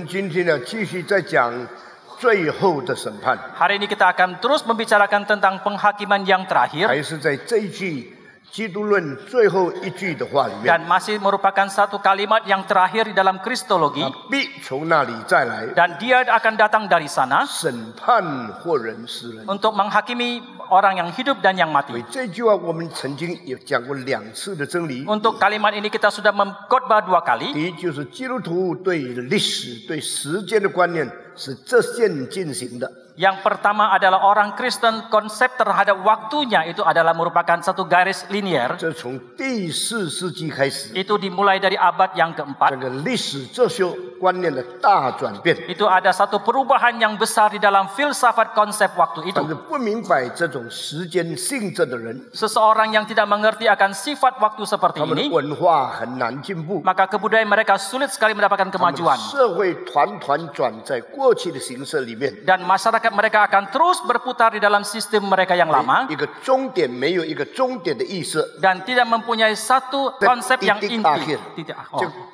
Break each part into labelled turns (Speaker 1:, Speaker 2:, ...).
Speaker 1: 今天呢继续在讲最后的审判。
Speaker 2: Hari ini kita akan terus membicarakan tentang penghakiman yang terakhir
Speaker 1: 还是在这一句基督论最后一句的话里面，
Speaker 2: dan masih merupakan satu kalimat yang terakhir di dalam Kristologi
Speaker 1: 必从那里再来
Speaker 2: dan dia akan datang dari sana
Speaker 1: 审判活人死人。
Speaker 2: untuk menghakimi orang yang hidup dan yang
Speaker 1: 所
Speaker 2: mati.
Speaker 1: 以这句话我们曾经也讲过2次的真理。
Speaker 2: Untuk kalimat ini kita sudah mengkhotbah 2 kali.
Speaker 1: 第一就是基督徒对历史、对时间的观念是这线进行的。
Speaker 2: Yang pertama adalah orang Kristen konsep terhadap waktunya itu adalah merupakan satu garis linier.
Speaker 1: 这从第4世纪开始，
Speaker 2: Itu dimulai dari abad yang
Speaker 1: 这
Speaker 2: keempat.
Speaker 1: 个历史哲学观念的大转变。
Speaker 2: Itu ada satu perubahan yang besar di dalam filsafat konsep waktu
Speaker 1: 但
Speaker 2: itu.
Speaker 1: 是不明白这种时间性质的人，
Speaker 2: Seseorang yang tidak mengerti akan sifat waktu seperti
Speaker 1: 他们的
Speaker 2: ini,
Speaker 1: 文化很难进步，
Speaker 2: maka kebudayaan mereka sulit sekali mendapatkan
Speaker 1: 他们的
Speaker 2: kemajuan.
Speaker 1: 社会团团转在过去的形式里面，
Speaker 2: Dan masyarakat mereka akan terus berputar di dalam sistem mereka yang lama
Speaker 1: 一个终点没有一个终点的意思。
Speaker 2: dan tidak mempunyai satu konsep yang
Speaker 1: Titik
Speaker 2: inti.
Speaker 1: akhir.
Speaker 2: Titik-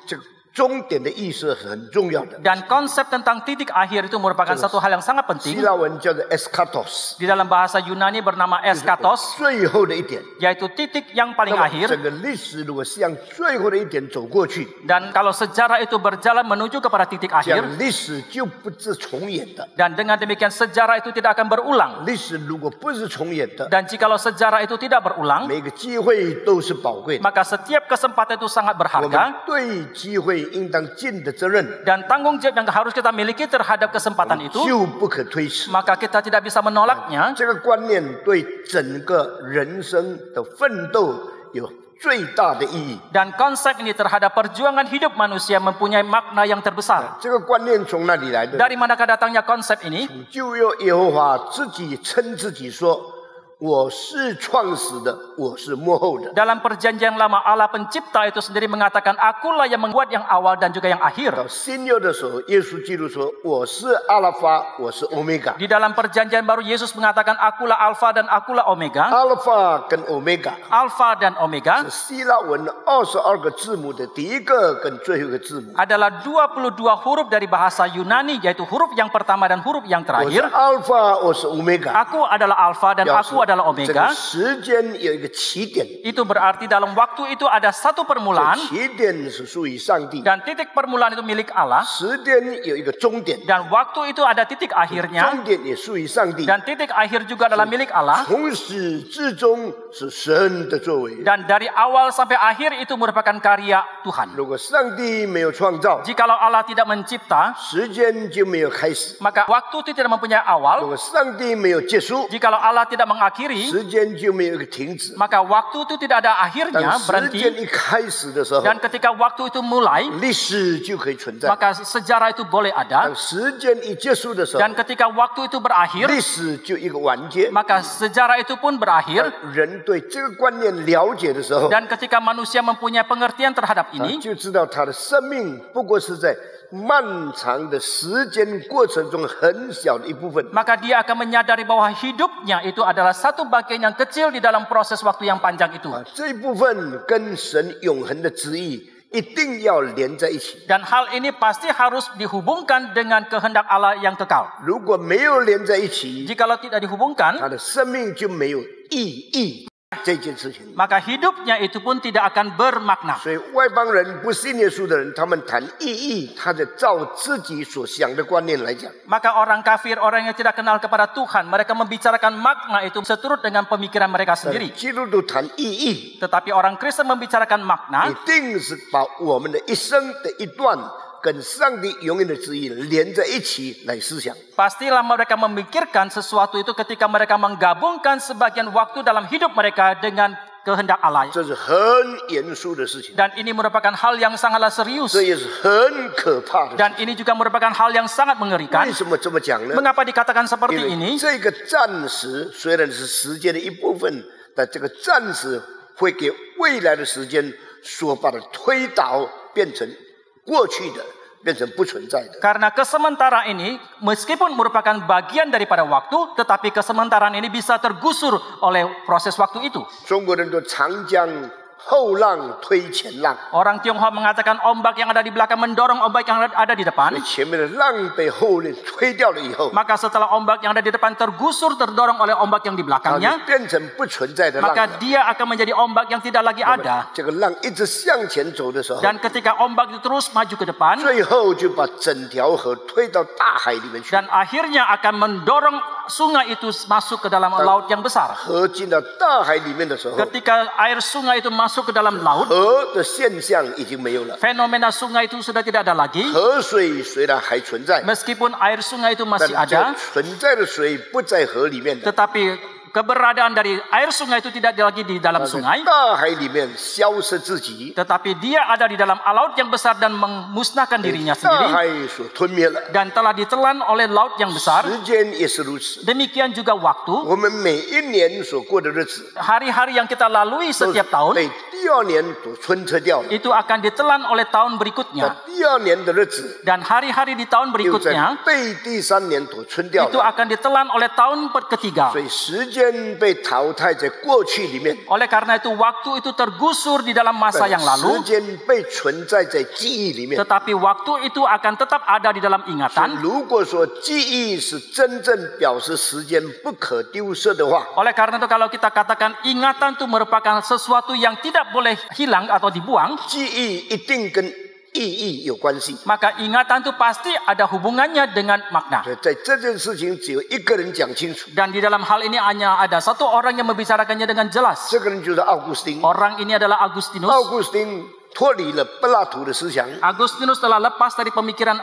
Speaker 1: 这个终点的意思是很重要的。
Speaker 2: Dan konsep tentang titik akhir itu merupakan satu hal yang sangat
Speaker 1: 希
Speaker 2: penting.
Speaker 1: 腊文叫做 eskatos，
Speaker 2: Di dalam bahasa Yunani bernama eskatos,
Speaker 1: 最后的一点。
Speaker 2: yaitu titik yang paling
Speaker 1: 那么
Speaker 2: akhir.
Speaker 1: 整个历史如果向最后的一点走过去，
Speaker 2: Dan kalau sejarah itu berjalan menuju kepada titik
Speaker 1: 这
Speaker 2: akhir,
Speaker 1: 样历史就不是重演的。
Speaker 2: dan dengan demikian sejarah itu tidak akan berulang.
Speaker 1: 历史如果不是重演的，
Speaker 2: Dan jikalau sejarah itu tidak berulang,
Speaker 1: 每个机会都是宝贵的。
Speaker 2: maka setiap kesempatan itu sangat
Speaker 1: 我们
Speaker 2: berharga.
Speaker 1: 对机会应当尽的责任
Speaker 2: Dan tanggung jawab yang harus kita miliki terhadap kesempatan itu,
Speaker 1: 就不可推迟。
Speaker 2: maka kita tidak bisa menolaknya.
Speaker 1: 这个观念对整个人生的奋斗有最大的意义。
Speaker 2: Dan konsep ini terhadap perjuangan hidup manusia mempunyai makna yang terbesar.
Speaker 1: 这个观念从哪里来的？
Speaker 2: Dari manakah datangnya konsep ini?
Speaker 1: 旧约耶和华自己称自己说：“我是创始的，我是幕后的。”
Speaker 2: Dalam perjanjian lama Allah pencipta itu sendiri mengatakan, akulah yang membuat yang awal dan juga yang
Speaker 1: 到
Speaker 2: akhir.
Speaker 1: 新约的时候，耶稣基督说：“我是阿拉法，我是欧米伽。”
Speaker 2: Di dalam perjanjian baru Yesus mengatakan, akulah Alfa dan akulah Omega.
Speaker 1: 阿拉法跟欧米伽
Speaker 2: Alfa dan Omega
Speaker 1: 是希腊文22个字母的第一个跟最后一个字母。
Speaker 2: adalah 22 huruf dari bahasa Yunani, yaitu huruf yang pertama dan huruf yang
Speaker 1: 我是
Speaker 2: terakhir.
Speaker 1: 阿拉法，我是欧米伽。
Speaker 2: Aku adalah Alfa dan
Speaker 1: 表
Speaker 2: aku adalah
Speaker 1: 这个
Speaker 2: Omega.
Speaker 1: 时间有一个起点，
Speaker 2: Itu berarti dalam waktu itu ada satu permulaan
Speaker 1: 起点是属于上帝，
Speaker 2: dan titik permulaan itu milik Allah.
Speaker 1: 时间有一个终点，
Speaker 2: Dan waktu itu ada titik akhirnya
Speaker 1: 终点也属于上帝。
Speaker 2: dan titik akhir juga adalah milik Allah.
Speaker 1: 从始至终是神的作为。
Speaker 2: Dan dari awal sampai akhir itu merupakan karya Tuhan.
Speaker 1: 如果上帝没有创造，
Speaker 2: Jikalau Allah tidak mencipta,
Speaker 1: 时间就没有开始；
Speaker 2: maka waktu itu tidak mempunyai
Speaker 1: 如
Speaker 2: awal.
Speaker 1: 果上帝没有结束，
Speaker 2: Jikalau Allah tidak mengakhiri,
Speaker 1: 时间就没有一个停止。
Speaker 2: maka waktu itu tidak ada akhirnya,
Speaker 1: 当时
Speaker 2: berhenti.
Speaker 1: 间一开始的时候，
Speaker 2: Dan ketika waktu itu mulai,
Speaker 1: 历史就可以存在；
Speaker 2: maka sejarah itu boleh ada.
Speaker 1: 当时间一结束的时候，
Speaker 2: Dan ketika waktu itu berakhir,
Speaker 1: 历史就一个完结。
Speaker 2: maka sejarah itu pun berakhir.
Speaker 1: 人对这个观念了解的时候，
Speaker 2: Dan ketika manusia mempunyai pengertian terhadap
Speaker 1: 他
Speaker 2: ini,
Speaker 1: 就知道他的生命不过是在漫长的时间过程中很小的一部分。
Speaker 2: maka dia akan menyadari bahwa hidupnya itu adalah satu bagian yang kecil di dalam proses waktu yang panjang itu.
Speaker 1: 这一部分跟神永恒的旨意一定要连在一起。
Speaker 2: Dan hal ini pasti harus dihubungkan dengan kehendak Allah yang kekal.
Speaker 1: 如果没有连在一起，
Speaker 2: Jikalau tidak dihubungkan,
Speaker 1: 他的生命就没有意义。这件事情，
Speaker 2: maka hidupnya itu pun tidak akan bermakna.
Speaker 1: 所以外邦人不信耶稣的人，他们谈意义，他的照自己所想的观念来讲。
Speaker 2: Maka orang kafir, orang yang tidak kenal kepada Tuhan, mereka membicarakan makna itu seturut dengan pemikiran mereka sendiri.
Speaker 1: 基督徒谈意义，
Speaker 2: Tetapi orang Kristen membicarakan
Speaker 1: 一
Speaker 2: makna,
Speaker 1: 定是把我们的一生的一段跟上帝永远的旨意连在一起来思想。
Speaker 2: pastilah mereka memikirkan sesuatu itu ketika mereka menggabungkan sebagian waktu dalam hidup mereka dengan kehendak Allah.
Speaker 1: 这是很严肃的事情，
Speaker 2: Dan ini merupakan hal yang sangatlah serius.
Speaker 1: 这也是很可怕的事。
Speaker 2: Dan ini juga merupakan hal yang sangat
Speaker 1: 为
Speaker 2: mengerikan.
Speaker 1: 什么这么讲呢？
Speaker 2: Mengapa dikatakan
Speaker 1: 因
Speaker 2: seperti
Speaker 1: 为
Speaker 2: ini?
Speaker 1: 这个暂时虽然是时间的一部分，但这个暂时会给未来的时间所把它推倒，变成过去的，变成不存在的。
Speaker 2: Karena kesementara ini meskipun merupakan bagian daripada waktu, tetapi kesementaraan ini bisa tergusur oleh proses waktu itu.
Speaker 1: 中国人都常讲后浪推前浪，
Speaker 2: Orang Tionghoa mengatakan ombak yang ada di belakang mendorong ombak yang ada di
Speaker 1: 所
Speaker 2: depan.
Speaker 1: 以前面的浪被后面推掉了以后，
Speaker 2: Maka setelah ombak yang ada di depan tergusur terdorong oleh ombak yang di
Speaker 1: 它就
Speaker 2: belakangnya,
Speaker 1: 变成不存在的浪
Speaker 2: maka
Speaker 1: 了。
Speaker 2: dia akan menjadi ombak yang tidak lagi ada.
Speaker 1: 这个浪一直向前走的时候，
Speaker 2: Dan ketika ombak itu terus maju ke depan,
Speaker 1: 最后就把整条河推到大海里面去。
Speaker 2: dan akhirnya akan mendorong sungai itu masuk ke dalam laut yang besar.
Speaker 1: 河进到大海里面的时候，
Speaker 2: Ketika air sungai itu masuk ke dalam laut,
Speaker 1: 河的现象已经没有了，
Speaker 2: fenomena sungai itu sudah tidak ada lagi.
Speaker 1: 河水虽然还存在，
Speaker 2: Meskipun air sungai itu
Speaker 1: 但
Speaker 2: masih
Speaker 1: 这
Speaker 2: ada,
Speaker 1: 存在的水不在河里面的，
Speaker 2: tetapi keberadaan dari air sungai itu tidak lagi di dalam
Speaker 1: 它在
Speaker 2: sungai,
Speaker 1: 大海里面消失自己，
Speaker 2: tetapi dia ada di dalam laut yang besar dan memusnahkan dirinya
Speaker 1: 大
Speaker 2: sendiri
Speaker 1: 海所吞灭了。
Speaker 2: dan telah ditelan oleh laut yang besar.
Speaker 1: 时间也是如此，
Speaker 2: Demikian juga waktu,
Speaker 1: 我们每一年所过的日子，
Speaker 2: hari-hari yang kita lalui
Speaker 1: 都
Speaker 2: setiap tahun
Speaker 1: 被第二年所吞吃掉了。
Speaker 2: itu akan ditelan oleh tahun
Speaker 1: 在
Speaker 2: berikutnya,
Speaker 1: 第二年的日子，
Speaker 2: dan hari-hari di tahun
Speaker 1: 又在
Speaker 2: berikutnya
Speaker 1: 被第三年所吞掉
Speaker 2: itu
Speaker 1: 了。
Speaker 2: akan ditelan oleh tahun ketiga.
Speaker 1: 所以时间被淘汰在过去里面，
Speaker 2: Oleh karena itu waktu itu tergusur di dalam masa yang
Speaker 1: 时
Speaker 2: lalu,
Speaker 1: 间被存在在记忆里面。
Speaker 2: tetapi waktu itu akan tetap ada di dalam ingatan.
Speaker 1: 如果说记忆是真正表示时间不可丢失的话，
Speaker 2: Oleh karena itu kalau kita katakan ingatan itu merupakan sesuatu yang tidak boleh hilang atau dibuang,
Speaker 1: 记忆一定跟意义有关系。
Speaker 2: maka ingatan itu pasti ada hubungannya dengan makna.
Speaker 1: 所以在这件事情只有一个人讲清楚，
Speaker 2: Dan di dalam hal ini hanya ada satu orang yang membicarakannya dengan jelas.
Speaker 1: 这个人就是奥古斯丁。
Speaker 2: Orang ini adalah Agustinus.
Speaker 1: 奥古斯丁脱离了柏拉图的思想，
Speaker 2: Agustinus telah lepas dari pemikiran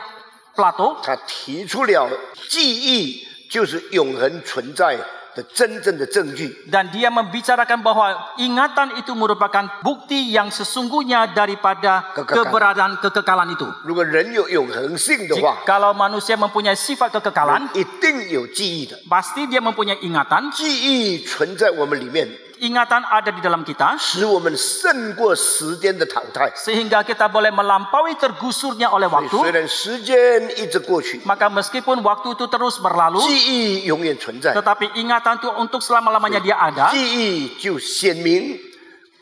Speaker 2: Plato.
Speaker 1: 他提出了记忆就是永恒存在的真正的证据。
Speaker 2: Dan dia membicarakan bahwa ingatan itu merupakan bukti yang sesungguhnya daripada keberadaan kekekalan itu.
Speaker 1: 如果人有永恒性的话，
Speaker 2: Kalau manusia mempunyai sifat kekekalan,
Speaker 1: 一定有记忆的。
Speaker 2: pasti dia mempunyai ingatan.
Speaker 1: 记忆存在我们里面，
Speaker 2: Ingatan ada di dalam kita,
Speaker 1: 使我们胜过时间的淘汰。
Speaker 2: sehingga kita boleh melampaui tergusurnya oleh
Speaker 1: 虽
Speaker 2: waktu.
Speaker 1: 然时间一直过去，
Speaker 2: Maka meskipun waktu itu terus berlalu,
Speaker 1: 记忆永远存在，
Speaker 2: tetapi ingatan itu untuk selama-lamanya dia ada.
Speaker 1: 记忆就显明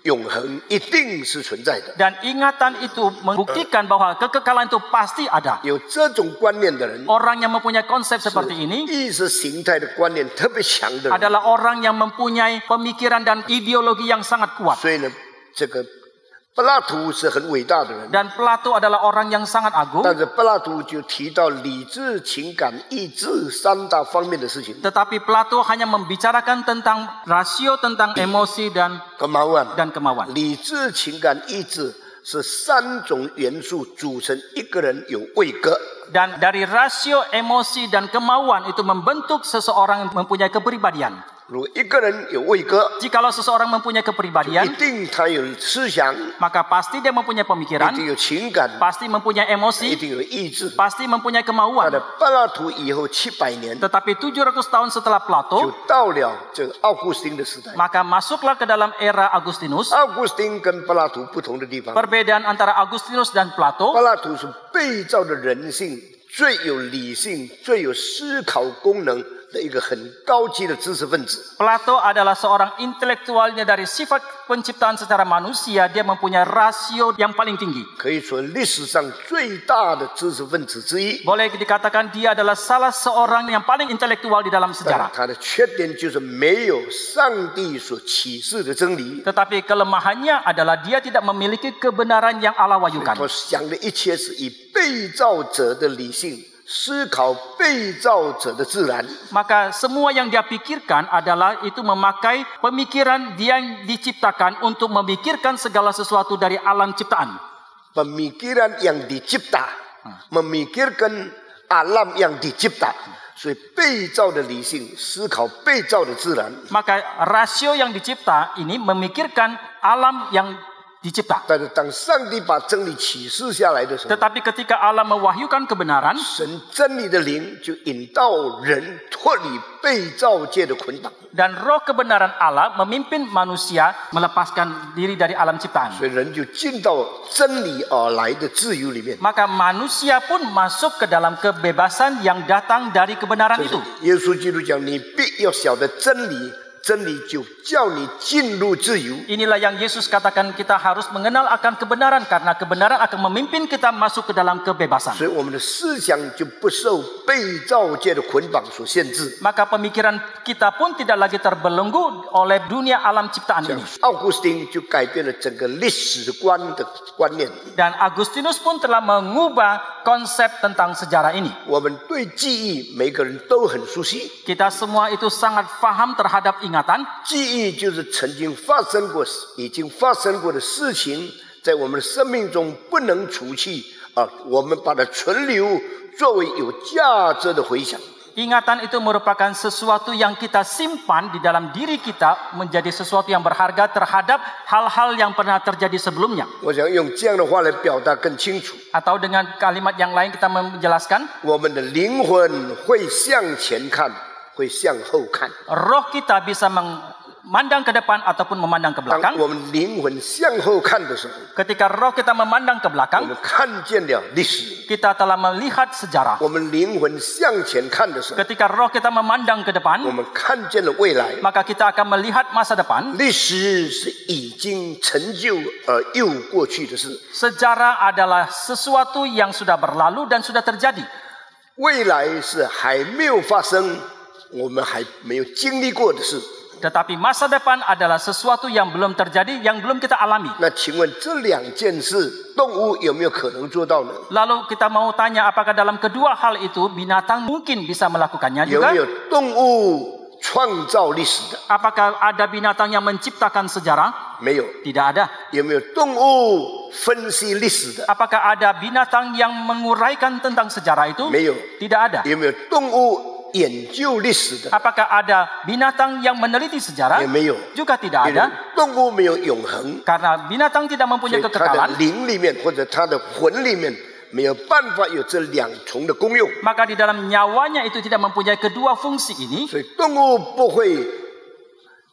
Speaker 1: 永恒一定是存在的。
Speaker 2: Dan ingatan itu membuktikan bahwa kekekalan itu pasti ada.
Speaker 1: 有这种观念的人，
Speaker 2: Orang yang mempunyai konsep seperti ini
Speaker 1: 意识形态的观念特别强的人，
Speaker 2: adalah orang yang mempunyai pemikiran dan ideologi yang sangat kuat.
Speaker 1: 所以呢，这个柏拉图是很伟大的人，
Speaker 2: Dan Plato adalah orang yang sangat agung.
Speaker 1: 但是柏拉图就提到理智、情感、意志三大方面的事情。
Speaker 2: Tetapi Plato hanya membicarakan tentang rasio, tentang emosi dan kemauan.
Speaker 1: 理智、情感、意志是三种元素组成一个人有位格。
Speaker 2: Dan dari rasio, emosi, dan kemauan itu membentuk seseorang yang mempunyai kepribadian.
Speaker 1: 如果一个人有位格，
Speaker 2: Jikalau seseorang mempunyai
Speaker 1: 一
Speaker 2: kepribadian,
Speaker 1: 定他有思想，
Speaker 2: maka pasti dia mempunyai
Speaker 1: 一
Speaker 2: pemikiran,
Speaker 1: 定有情感，
Speaker 2: pasti mempunyai
Speaker 1: 一
Speaker 2: emosi,
Speaker 1: 定有意志。
Speaker 2: pasti mempunyai
Speaker 1: 他
Speaker 2: kemauan.
Speaker 1: 的柏拉图以后700年，
Speaker 2: Tetapi 700 tahun setelah
Speaker 1: 就
Speaker 2: Plato,
Speaker 1: 到了这个奥古斯丁的时代。
Speaker 2: maka masuklah ke dalam era Agustinus.
Speaker 1: 奥古斯丁跟柏拉图不同的地方，
Speaker 2: Perbedaan antara Agustinus dan Plato,
Speaker 1: 柏拉图是被造的人性最有理性、最有思考功能的一个很高级的知识分子。
Speaker 2: Plato adalah seorang intelektualnya dari sifat penciptaan secara manusia, dia mempunyai rasio yang paling tinggi.
Speaker 1: 可以说历史上最大的知识分子之一。
Speaker 2: Boleh dikatakan dia adalah salah seorang yang paling intelektual di dalam
Speaker 1: 但
Speaker 2: sejarah.
Speaker 1: 他的缺点就是没有上帝所启示的真理。
Speaker 2: Tetapi kelemahannya adalah dia tidak memiliki kebenaran yang Allah
Speaker 1: 他
Speaker 2: wahyukan.
Speaker 1: 想的一切是以被造者的理性思考被造者的自然。
Speaker 2: Maka semua yang dia pikirkan adalah itu memakai pemikiran dia yang diciptakan untuk memikirkan segala sesuatu dari alam ciptaan.
Speaker 1: Pemikiran yang dicipta, memikirkan alam yang dicipta. 所以被造的理性思考被造的自然。
Speaker 2: Maka rasio yang dicipta ini memikirkan alam yang dicipta.
Speaker 1: 但是当上帝把真理启示下来的时候，
Speaker 2: Tetapi ketika Allah mewahyukan kebenaran,
Speaker 1: 神真理的灵就引导人脱离被造界的捆绑，
Speaker 2: dan roh kebenaran Allah memimpin manusia melepaskan diri dari alam ciptaan.
Speaker 1: 所以人就进到真理而来的自由里面。
Speaker 2: Maka manusia pun masuk ke dalam kebebasan yang datang dari kebenaran itu.
Speaker 1: 耶稣基督讲：“你必要晓得真理，真理就叫你进入自由。
Speaker 2: Inilah yang Yesus katakan kita harus mengenal akan kebenaran karena kebenaran akan memimpin kita masuk ke dalam kebebasan.
Speaker 1: 所以我们的思想就不受被造界的捆绑所限制。
Speaker 2: Maka pemikiran kita pun tidak lagi terbelenggu oleh dunia alam ciptaan
Speaker 1: 像
Speaker 2: ini.
Speaker 1: 奥古斯丁就改变了整个历史观的观念。
Speaker 2: Dan Agustinus pun telah mengubah konsep tentang sejarah ini.
Speaker 1: 我们对记忆每个人都很熟悉，
Speaker 2: Kita semua itu sangat paham terhadap ingatan.
Speaker 1: 记忆就是曾经发生过、已经发生过的事情，在我们的生命中不能除去啊，我们把它存留作为有价值的回想。
Speaker 2: Ingatan itu merupakan sesuatu yang kita simpan di dalam diri kita menjadi sesuatu yang berharga terhadap hal-hal yang pernah terjadi sebelumnya.
Speaker 1: 我想用这样的话来表达更清楚。
Speaker 2: Atau dengan kalimat yang lain kita menjelaskan,
Speaker 1: 我们的灵魂会向前看，会向后看。
Speaker 2: roh kita bisa memandang ke depan ataupun memandang ke
Speaker 1: 当
Speaker 2: belakang.
Speaker 1: 我们灵魂向后看的时候，
Speaker 2: Ketika roh kita memandang ke
Speaker 1: 我
Speaker 2: belakang,
Speaker 1: 们看见了历史；
Speaker 2: kita telah melihat sejarah.
Speaker 1: 我们灵魂向前看的时候，
Speaker 2: Ketika roh kita memandang ke
Speaker 1: 我
Speaker 2: depan,
Speaker 1: 们看见了未来。
Speaker 2: maka kita akan melihat masa depan.
Speaker 1: 历史是已经成就而又过去的事，
Speaker 2: Sejarah adalah sesuatu yang sudah berlalu dan sudah terjadi.
Speaker 1: 未来是还没有发生，我们还没有经历过的事。
Speaker 2: Tetapi masa depan adalah sesuatu yang belum terjadi, yang belum kita alami.
Speaker 1: 那请问这两件事，动物有没有可能做到呢？
Speaker 2: Lalu kita mau tanya apakah dalam kedua hal itu binatang mungkin bisa melakukannya
Speaker 1: 有
Speaker 2: juga?
Speaker 1: 没有动物创造历史的？
Speaker 2: Apakah ada binatang yang menciptakan sejarah?
Speaker 1: 没有。
Speaker 2: Tidak ada.
Speaker 1: 有没有动物分析历史的？
Speaker 2: Apakah ada binatang yang menguraikan tentang sejarah itu?
Speaker 1: 没有。
Speaker 2: Tidak ada.
Speaker 1: 有没有动物研究历史的？
Speaker 2: Apakah ada binatang yang meneliti
Speaker 1: 也
Speaker 2: sejarah?
Speaker 1: 没有。
Speaker 2: Juga tidak
Speaker 1: 因为
Speaker 2: ada.
Speaker 1: 动物没有永恒，
Speaker 2: Karena binatang tidak
Speaker 1: 所
Speaker 2: mempunyai
Speaker 1: 以它的
Speaker 2: kekekalan,
Speaker 1: 灵里面或者它的魂里面没有办法有这两重的功用。
Speaker 2: maka di dalam nyawanya itu tidak mempunyai kedua fungsi ini.
Speaker 1: 所以动物不会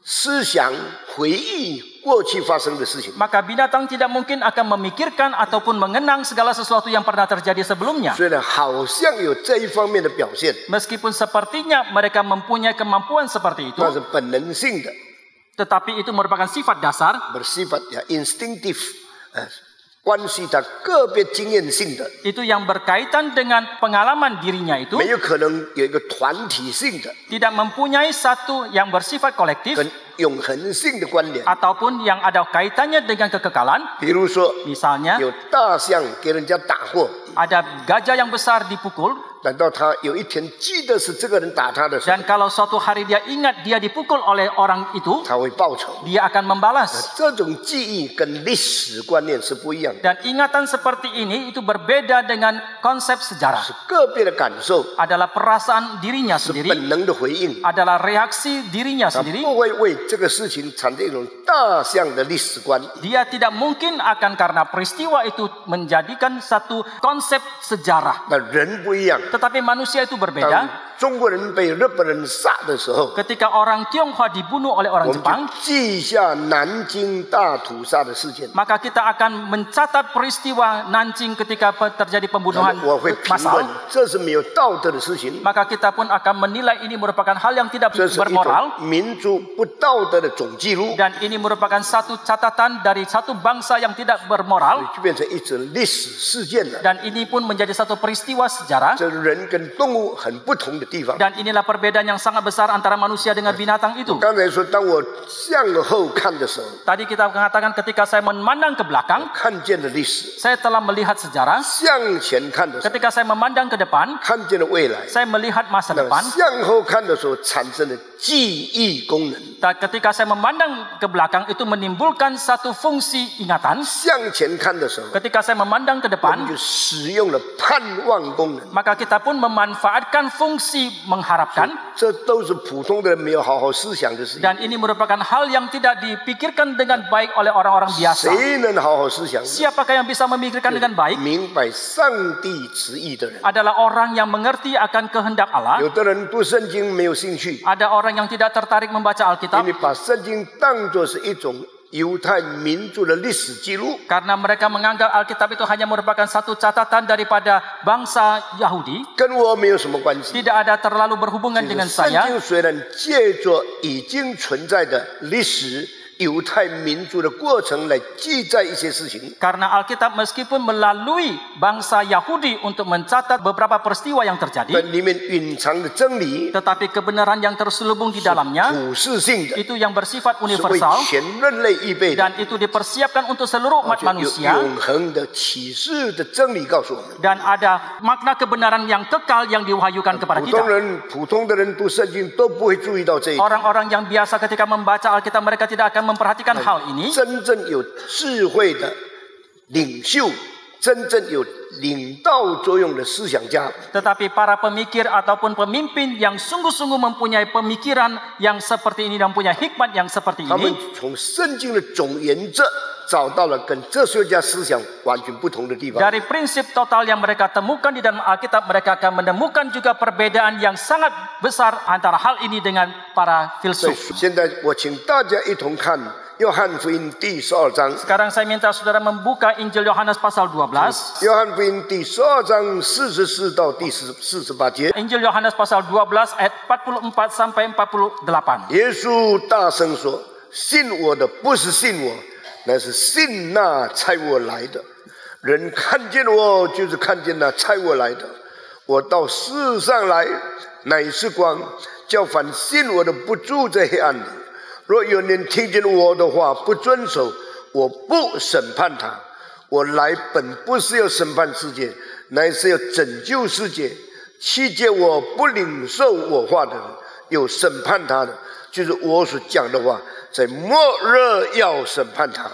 Speaker 1: 思想回忆过去发生的事情。
Speaker 2: Maka binatang tidak mungkin akan memikirkan ataupun mengenang segala sesuatu yang pernah terjadi sebelumnya.
Speaker 1: 虽然好像有这一方面的表现，
Speaker 2: Meskipun sepertinya mereka mempunyai kemampuan seperti itu,
Speaker 1: 那是本能性的，
Speaker 2: tetapi itu merupakan sifat dasar.
Speaker 1: bersifat ya instinctive，关系它个别经验性的，
Speaker 2: Itu yang berkaitan dengan pengalaman dirinya itu,
Speaker 1: 没有可能有一个团体性的
Speaker 2: tidak mempunyai satu yang bersifat kolektif
Speaker 1: 跟永恒性的关联。
Speaker 2: ataupun yang ada kaitannya dengan kekekalan.
Speaker 1: 比如说，
Speaker 2: Misalnya
Speaker 1: 有大象给人家打过，
Speaker 2: ada gajah yang besar dipukul,
Speaker 1: 等到他有一天记得是这个人打他的时候，
Speaker 2: dan kalau suatu hari dia ingat dia dipukul oleh orang itu,
Speaker 1: 他会报仇。
Speaker 2: dia akan membalas.
Speaker 1: 这种记忆跟历史观念是不一样的，
Speaker 2: Dan ingatan seperti ini itu berbeda dengan konsep sejarah.
Speaker 1: 是个别的感受，
Speaker 2: Adalah perasaan dirinya
Speaker 1: 是
Speaker 2: sendiri,
Speaker 1: 本能的回应。
Speaker 2: adalah reaksi dirinya
Speaker 1: 他
Speaker 2: sendiri.
Speaker 1: 不会为这个事情产生一种大象的历史观。
Speaker 2: Dia tidak mungkin akan karena peristiwa itu menjadikan satu konsep sejarah.
Speaker 1: 那人不一样，
Speaker 2: Tetapi manusia itu
Speaker 1: 当
Speaker 2: berbeda.
Speaker 1: 中国人被日本人杀的时候，
Speaker 2: Ketika orang Tionghoa dibunuh oleh
Speaker 1: 我
Speaker 2: orang
Speaker 1: 们
Speaker 2: Jepang,
Speaker 1: 就记下南京大屠杀的事件。
Speaker 2: maka kita akan mencatat peristiwa Nanjing ketika terjadi pembunuhan
Speaker 1: 我会评论
Speaker 2: massal.
Speaker 1: 这是没有道德的事情，
Speaker 2: Maka kita pun akan menilai ini merupakan hal yang tidak
Speaker 1: 这是一
Speaker 2: bermoral.
Speaker 1: 种民族不道德的总记录，
Speaker 2: Dan ini merupakan satu catatan dari satu bangsa yang tidak bermoral.
Speaker 1: 就变成一则历史事件了。
Speaker 2: Dan ini pun menjadi satu peristiwa sejarah.
Speaker 1: 这人跟动物很不同的地方。
Speaker 2: Dan inilah perbedaan yang sangat besar antara manusia dengan binatang itu.
Speaker 1: 刚才说，当我向后看的时候，
Speaker 2: Tadi kita mengatakan ketika saya memandang ke belakang,
Speaker 1: 看见了历史；
Speaker 2: saya telah melihat sejarah.
Speaker 1: 向前看的时候，
Speaker 2: Ketika saya memandang ke depan,
Speaker 1: 看见了未来。
Speaker 2: saya melihat masa
Speaker 1: 那么
Speaker 2: depan.
Speaker 1: 向后看的时候，产生了记忆功能；
Speaker 2: Dan ketika saya memandang ke belakang, itu menimbulkan satu fungsi ingatan.
Speaker 1: 向前看的时候，
Speaker 2: Ketika saya memandang ke
Speaker 1: 我们
Speaker 2: depan,
Speaker 1: 就使用了盼望功能。
Speaker 2: maka kita pun memanfaatkan fungsi mengharapkan.
Speaker 1: 这都是普通的人没有好好思想的事情。
Speaker 2: Dan ini merupakan hal yang tidak dipikirkan dengan baik oleh orang-orang biasa.
Speaker 1: 谁能好好思想？
Speaker 2: Siapakah yang bisa memikirkan dengan baik?
Speaker 1: 明白上帝旨意的人。
Speaker 2: Adalah orang yang mengerti akan kehendak Allah.
Speaker 1: 有的人读圣经没有兴趣，
Speaker 2: Ada orang yang tidak tertarik membaca
Speaker 1: 因
Speaker 2: Alkitab
Speaker 1: 为把圣经当作是一种犹太民族的历史记录。
Speaker 2: Karena mereka menganggap Alkitab itu hanya merupakan satu catatan daripada bangsa Yahudi,
Speaker 1: 跟我没有什么关系。
Speaker 2: tidak ada terlalu berhubungan
Speaker 1: 其
Speaker 2: dengan
Speaker 1: 实圣
Speaker 2: saya.
Speaker 1: 经虽然借着已经存在的历史犹太民族的过程来记载一些事情，
Speaker 2: Karena Alkitab meskipun melalui bangsa Yahudi untuk mencatat beberapa peristiwa yang terjadi,
Speaker 1: 但里面隐藏的真理
Speaker 2: tetapi kebenaran yang terselubung di dalamnya
Speaker 1: 普世性的，
Speaker 2: itu yang bersifat
Speaker 1: 是为
Speaker 2: universal
Speaker 1: 全人类预备的，
Speaker 2: dan itu dipersiapkan untuk seluruh
Speaker 1: 而
Speaker 2: umat
Speaker 1: 且有
Speaker 2: manusia,
Speaker 1: 永恒的启示的真理告诉我们。
Speaker 2: dan ada makna kebenaran yang kekal yang diwahyukan kepada
Speaker 1: 普
Speaker 2: kita.
Speaker 1: 通的人读圣经都不会注意到这一点。
Speaker 2: Orang-orang yang biasa ketika membaca Alkitab mereka tidak akan memperhatikan hal ini.
Speaker 1: 真正有智慧的领袖，真正有领导作用的思想家，
Speaker 2: Tetapi para pemikir ataupun pemimpin yang sungguh-sungguh mempunyai pemikiran yang seperti ini dan punya hikmat yang seperti
Speaker 1: 他们
Speaker 2: ini,
Speaker 1: 从圣经的总原则找到了跟哲学家思想完全不同的地方。
Speaker 2: dari prinsip total yang mereka temukan di dalam Alkitab, mereka akan menemukan juga perbedaan yang sangat besar antara hal ini dengan para
Speaker 1: 所以
Speaker 2: filsuf.
Speaker 1: 现在我请大家一同看约翰福音第12章。
Speaker 2: Sekarang saya minta saudara membuka Injil Yohanes pasal 12.
Speaker 1: 约翰福音第12章44到第48节，
Speaker 2: Injil Yohanes pasal 12 ayat 44 sampai 48.
Speaker 1: 耶稣大声说：“信我的不是信我，乃是信那差我来的。人看见我，就是看见那差我来的。我到世上来，乃是光，叫凡信我的不住在黑暗里。若有人听见我的话不遵守，我不审判他。我来本不是要审判世界，乃是要拯救世界。弃绝我不领受我话的人，有审判他的，就是我所讲的话，在末日要审判他。”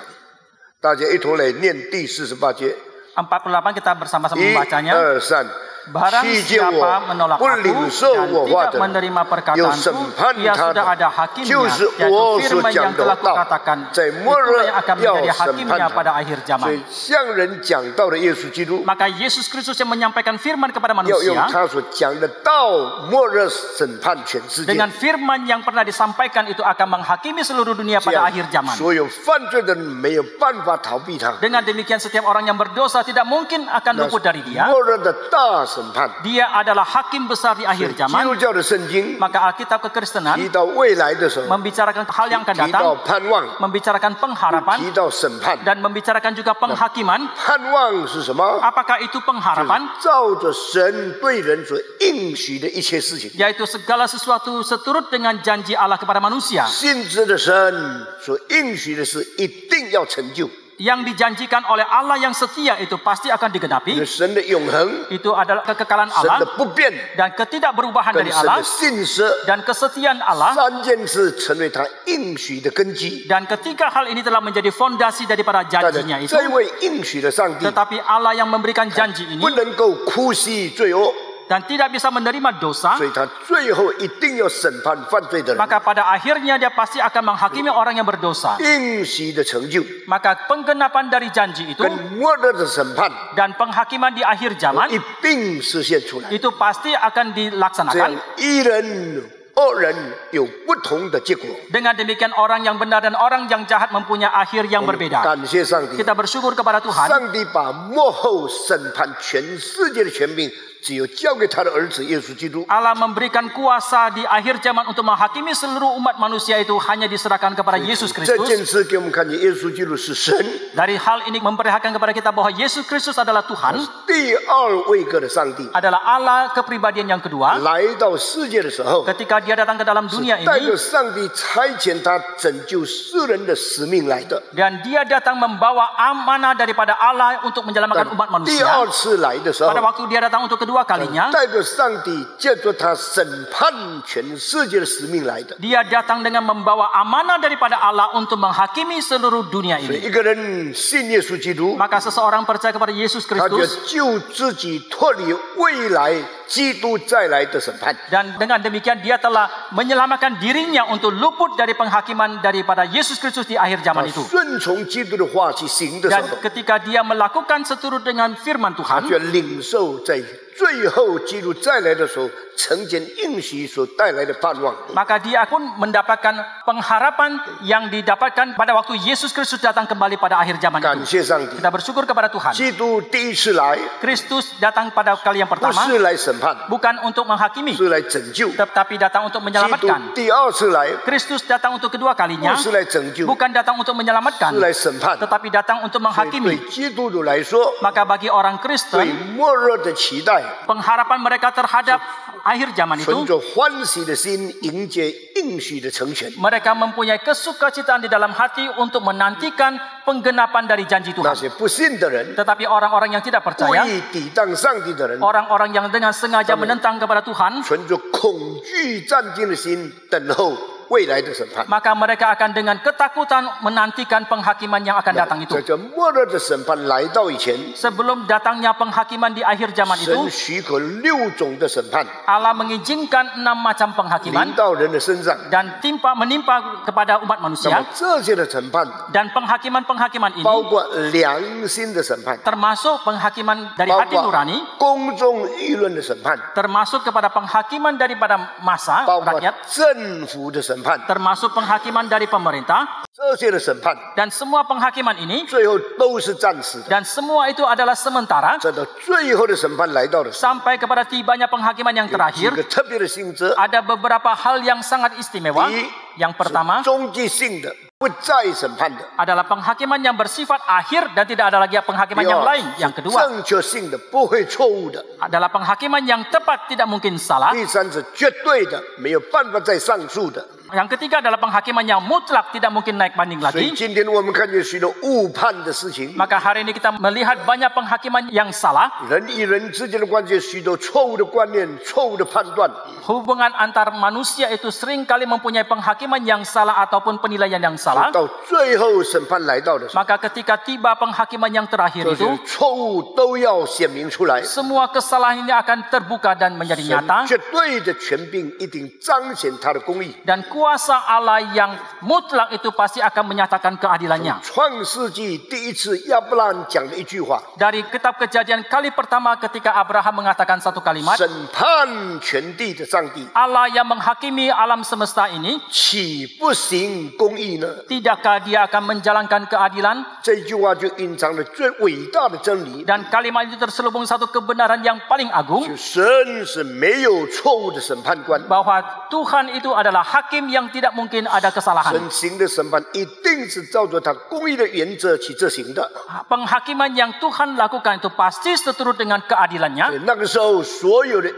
Speaker 1: 大家一同来念第48节。
Speaker 2: 48 kita bersama-sama
Speaker 1: 1、
Speaker 2: membacanya.
Speaker 1: 2、3。
Speaker 2: Barang
Speaker 1: 弃绝
Speaker 2: siapa
Speaker 1: 我
Speaker 2: menolak
Speaker 1: 不
Speaker 2: aku
Speaker 1: 领受
Speaker 2: dan
Speaker 1: 我话
Speaker 2: tidak
Speaker 1: 的人，
Speaker 2: menerima
Speaker 1: 有审
Speaker 2: perkataanku,
Speaker 1: 判
Speaker 2: ia
Speaker 1: 他
Speaker 2: sudah
Speaker 1: 的，
Speaker 2: ada hakimnya,
Speaker 1: 就是我
Speaker 2: yaitu
Speaker 1: 所
Speaker 2: firman
Speaker 1: 讲
Speaker 2: yang
Speaker 1: 的
Speaker 2: telah
Speaker 1: 道，
Speaker 2: kukatakan,
Speaker 1: 在末
Speaker 2: itulah
Speaker 1: 日
Speaker 2: yang akan
Speaker 1: 要
Speaker 2: menjadi
Speaker 1: 审
Speaker 2: hakimnya
Speaker 1: 判
Speaker 2: pada
Speaker 1: 他。
Speaker 2: akhir
Speaker 1: 所
Speaker 2: zaman.
Speaker 1: 以向人讲道的耶稣基督，
Speaker 2: Maka Yesus Kristus yang menyampaikan firman kepada
Speaker 1: 要用
Speaker 2: manusia
Speaker 1: 他所讲的道，末日审判全世界。
Speaker 2: dengan firman yang pernah disampaikan itu akan menghakimi seluruh dunia
Speaker 1: 这
Speaker 2: pada
Speaker 1: 样
Speaker 2: akhir zaman.
Speaker 1: 所有犯罪的人没有办法逃避他。
Speaker 2: Dengan demikian setiap orang yang berdosa tidak mungkin akan luput dari dia.
Speaker 1: 末日的大审判。
Speaker 2: Dia adalah hakim besar di akhir
Speaker 1: 基
Speaker 2: zaman.
Speaker 1: 督教的圣经
Speaker 2: Maka Alkitab kekristenan
Speaker 1: 提到未来的时候，
Speaker 2: membicarakan hal yang akan
Speaker 1: 提到
Speaker 2: datang,
Speaker 1: 盼望，
Speaker 2: membicarakan pengharapan
Speaker 1: 提到审判。
Speaker 2: dan membicarakan juga penghakiman.
Speaker 1: 盼望是什么？
Speaker 2: Apakah itu pengharapan?
Speaker 1: 照着神对人所应许的一切事情，
Speaker 2: Yaitu segala sesuatu seturut dengan janji Allah kepada manusia.
Speaker 1: 信之的神所应许的事一定要成就。
Speaker 2: Yang dijanjikan oleh Allah yang setia itu pasti akan digenapi.
Speaker 1: 神的永恒，
Speaker 2: Itu adalah kekekalan
Speaker 1: 神的
Speaker 2: Allah
Speaker 1: 不变，
Speaker 2: dan ketidakberubahan
Speaker 1: 跟
Speaker 2: dari
Speaker 1: 神
Speaker 2: Allah
Speaker 1: 的信实，
Speaker 2: dan kesetiaan Allah.
Speaker 1: 三件事成为他应许的根基。
Speaker 2: Dan ketika hal ini telah menjadi fondasi daripada
Speaker 1: 但是
Speaker 2: janjinya itu,
Speaker 1: 这位应许的上帝
Speaker 2: tetapi Allah yang memberikan janji ini
Speaker 1: 不能够姑息罪恶，
Speaker 2: dan tidak bisa menerima dosa,
Speaker 1: 所以他最后一定要审判犯罪的人。
Speaker 2: maka pada akhirnya dia pasti akan menghakimi orang yang berdosa.
Speaker 1: 应许的成就
Speaker 2: Maka penggenapan dari janji itu
Speaker 1: 跟末日的审判
Speaker 2: dan penghakiman di akhir zaman
Speaker 1: 一并实现出来。
Speaker 2: itu pasti akan
Speaker 1: 这样
Speaker 2: dilaksanakan.
Speaker 1: 一人、二人有不同的结果。
Speaker 2: Dengan demikian orang yang benar dan orang yang jahat mempunyai akhir yang berbeda.
Speaker 1: 感谢上帝，
Speaker 2: Kita bersyukur kepada Tuhan.
Speaker 1: 上帝把末后审判全世界的权柄，只有交给他的儿子耶稣基督。
Speaker 2: Allah memberikan kuasa di akhir zaman untuk menghakimi seluruh umat manusia itu hanya diserahkan kepada Yesus
Speaker 1: 这
Speaker 2: Kristus.
Speaker 1: 件事给我们看见，耶稣基督是神，
Speaker 2: Dari hal ini memperlihatkan kepada kita bahwa Yesus Kristus adalah Tuhan,
Speaker 1: 第二位格的上帝。
Speaker 2: adalah Allah kepribadian yang kedua.
Speaker 1: 来到世界的时候，
Speaker 2: Ketika dia datang ke dalam dunia
Speaker 1: 带
Speaker 2: ini
Speaker 1: 着上帝差遣他拯救世人的使命来的。
Speaker 2: dan dia datang membawa amanah daripada Allah untuk menyelamatkan umat
Speaker 1: 第
Speaker 2: manusia.
Speaker 1: 二次来的时候，
Speaker 2: Pada waktu dia datang untuk kedua kalinya,
Speaker 1: 带着上帝借着他审判全世界的使命来的。
Speaker 2: dia datang dengan membawa amanah daripada Allah untuk menghakimi seluruh dunia
Speaker 1: 所以
Speaker 2: ini.
Speaker 1: 一个人信耶稣基督，
Speaker 2: Maka seseorang percaya kepada Yesus
Speaker 1: 他就
Speaker 2: Kristus
Speaker 1: 救自己脱离未来基督再来的审判。
Speaker 2: dan dengan demikian dia telah menyelamatkan dirinya untuk luput dari penghakiman daripada Yesus Kristus di akhir zaman itu.
Speaker 1: 顺从基督的话去行的时
Speaker 2: Dan
Speaker 1: 候，
Speaker 2: ketika dia melakukan seturut dengan firman
Speaker 1: 他
Speaker 2: Tuhan,
Speaker 1: 就领受在最后基督再来的时候，成全应许所带来的盼望。
Speaker 2: Maka dia pun mendapatkan pengharapan yang didapatkan pada waktu Yesus Kristus datang kembali pada akhir zaman
Speaker 1: 感
Speaker 2: itu.
Speaker 1: 谢上帝，
Speaker 2: Kita bersyukur kepada Tuhan.
Speaker 1: 基督第一次来
Speaker 2: Kristus datang pada kali yang
Speaker 1: 不
Speaker 2: pertama
Speaker 1: 是来审判，
Speaker 2: bukan untuk menghakimi,
Speaker 1: 是来拯救；
Speaker 2: tetapi datang untuk
Speaker 1: 基督
Speaker 2: menyelamatkan.
Speaker 1: 第二次来
Speaker 2: Kristus datang untuk kedua
Speaker 1: 不
Speaker 2: kalinya
Speaker 1: 是来拯救，
Speaker 2: bukan datang untuk
Speaker 1: 是
Speaker 2: menyelamatkan,
Speaker 1: 来审判。
Speaker 2: tetapi datang untuk
Speaker 1: 所以对
Speaker 2: menghakimi.
Speaker 1: 基督徒来说，
Speaker 2: Maka bagi orang
Speaker 1: 对
Speaker 2: Kristen,
Speaker 1: 末日的期待，
Speaker 2: pengharapan mereka terhadap akhir zaman
Speaker 1: 存
Speaker 2: itu,
Speaker 1: 着欢喜的心迎接应许的成全。
Speaker 2: mereka mempunyai kesukacitaan di dalam hati untuk menantikan penggenapan dari janji
Speaker 1: 那
Speaker 2: Tuhan.
Speaker 1: 些不信的人，
Speaker 2: Tetapi orang-orang yang tidak
Speaker 1: 故
Speaker 2: percaya,
Speaker 1: 意抵挡上帝的人，
Speaker 2: orang-orang yang dengan sengaja menentang kepada Tuhan,
Speaker 1: 存着恐惧战惊的心，等候未来的审判。
Speaker 2: maka mereka akan dengan ketakutan menantikan penghakiman yang akan datang itu.
Speaker 1: 在这末日的审判来到以前，
Speaker 2: Sebelum datangnya penghakiman di akhir zaman
Speaker 1: 神
Speaker 2: itu,
Speaker 1: 许可6种的审判
Speaker 2: Allah mengizinkan 6 macam
Speaker 1: 临
Speaker 2: penghakiman
Speaker 1: 到人的身上。
Speaker 2: dan menimpa kepada umat
Speaker 1: 那么
Speaker 2: manusia.
Speaker 1: 这些的审判
Speaker 2: Dan penghakiman-penghakiman ini
Speaker 1: 包括良心的审判，
Speaker 2: termasuk penghakiman dari
Speaker 1: 包
Speaker 2: hati
Speaker 1: 括
Speaker 2: nurani,
Speaker 1: 公众议论的审判，
Speaker 2: termasuk kepada penghakiman daripada massa
Speaker 1: 包括
Speaker 2: rakyat,
Speaker 1: 政府的审判。
Speaker 2: termasuk penghakiman dari pemerintah,
Speaker 1: 这些的审判
Speaker 2: dan semua penghakiman ini
Speaker 1: 最后都是暂时的。
Speaker 2: dan semua itu adalah sementara
Speaker 1: 直到最后的审判来到的时候，
Speaker 2: sampai kepada tibanya penghakiman yang
Speaker 1: 有几
Speaker 2: terakhir.
Speaker 1: 个特别的性质。
Speaker 2: Ada beberapa hal yang sangat istimewa.
Speaker 1: Di-
Speaker 2: Yang pertama
Speaker 1: 终极性的，不再审判的；
Speaker 2: adalah penghakiman yang bersifat akhir dan tidak ada lagi penghakiman
Speaker 1: 第
Speaker 2: yang
Speaker 1: 二
Speaker 2: lain. Yang
Speaker 1: 是
Speaker 2: kedua
Speaker 1: 正确性的，不会错误的；
Speaker 2: adalah penghakiman yang tepat, tidak mungkin salah.
Speaker 1: 第三是绝对的，没有办法再上诉的。
Speaker 2: Yang ketiga adalah penghakiman yang mutlak, tidak mungkin naik banding
Speaker 1: 所以
Speaker 2: lagi.
Speaker 1: 今天我们看见许多误判的事情，
Speaker 2: Maka hari ini kita melihat banyak penghakiman yang salah.
Speaker 1: 人与人之间的关系，许多错误的观念、错误的判断，
Speaker 2: Hubungan antar manusia itu seringkali mempunyai penghakiman yang salah ataupun penilaian yang salah.
Speaker 1: 到最后审判来到的时候，
Speaker 2: Maka ketika tiba penghakiman yang terakhir
Speaker 1: 这
Speaker 2: itu,
Speaker 1: 些错误都要显明出来。
Speaker 2: semua kesalahan ini akan terbuka dan menjadi
Speaker 1: 神
Speaker 2: nyata.
Speaker 1: 绝对的权柄一定彰显他的公义。
Speaker 2: Dan kuasa Allah yang mutlak itu pasti akan menyatakan keadilannya.
Speaker 1: 创世纪第一次亚伯拉罕讲的一句话：
Speaker 2: Dari kitab Kejadian kali pertama ketika Abraham mengatakan satu kalimat,
Speaker 1: 审判全地的上帝，
Speaker 2: Allah yang menghakimi alam semesta ini,
Speaker 1: 岂不行公义呢？
Speaker 2: tidakkah dia akan menjalankan keadilan?
Speaker 1: 这句话就隐藏了最伟大的真理，
Speaker 2: Dan kalimat itu terselubung satu kebenaran yang paling agung,
Speaker 1: 就神是没有错误的审判官，
Speaker 2: bahwa Tuhan itu adalah hakim yang tidak mungkin ada kesalahan.
Speaker 1: 神行的审判一定是照着他公义的原则去执行的。
Speaker 2: Penghakiman yang Tuhan lakukan itu pasti seturut dengan
Speaker 1: 所
Speaker 2: keadilannya.
Speaker 1: 以那个时候，所有的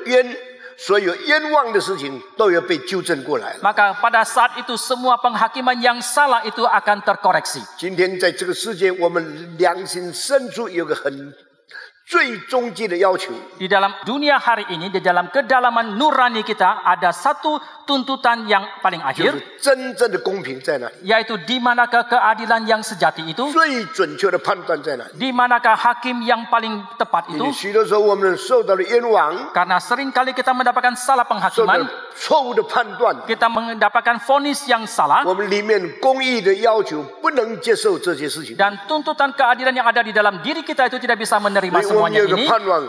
Speaker 1: 所有冤枉的事情都要被纠正过来了。
Speaker 2: Maka pada saat itu semua penghakiman yang salah itu akan terkoreksi.
Speaker 1: 今天在这个世界，我们良心深处有个最终极的要求，
Speaker 2: Di dalam dunia hari ini, di dalam kedalaman nurani kita, ada satu tuntutan yang paling
Speaker 1: 就
Speaker 2: akhir,
Speaker 1: 是真正的公平在哪里，
Speaker 2: yaitu di manakah keadilan yang sejati itu,
Speaker 1: 最准确的判断在哪里。
Speaker 2: di manakah hakim yang paling tepat
Speaker 1: 因
Speaker 2: itu.
Speaker 1: 为许多时候我们受到了冤枉，
Speaker 2: Karena seringkali kita mendapatkan salah
Speaker 1: 受到
Speaker 2: penghakiman,
Speaker 1: 了错误的判断，
Speaker 2: kita mendapatkan vonis yang salah,
Speaker 1: 我们里面公义的要求不能接受这些事情，
Speaker 2: dan tuntutan keadilan yang ada di dalam diri kita itu tidak bisa
Speaker 1: 所
Speaker 2: menerima
Speaker 1: 以我们
Speaker 2: semuanya
Speaker 1: 有一个
Speaker 2: ini.
Speaker 1: 盼望，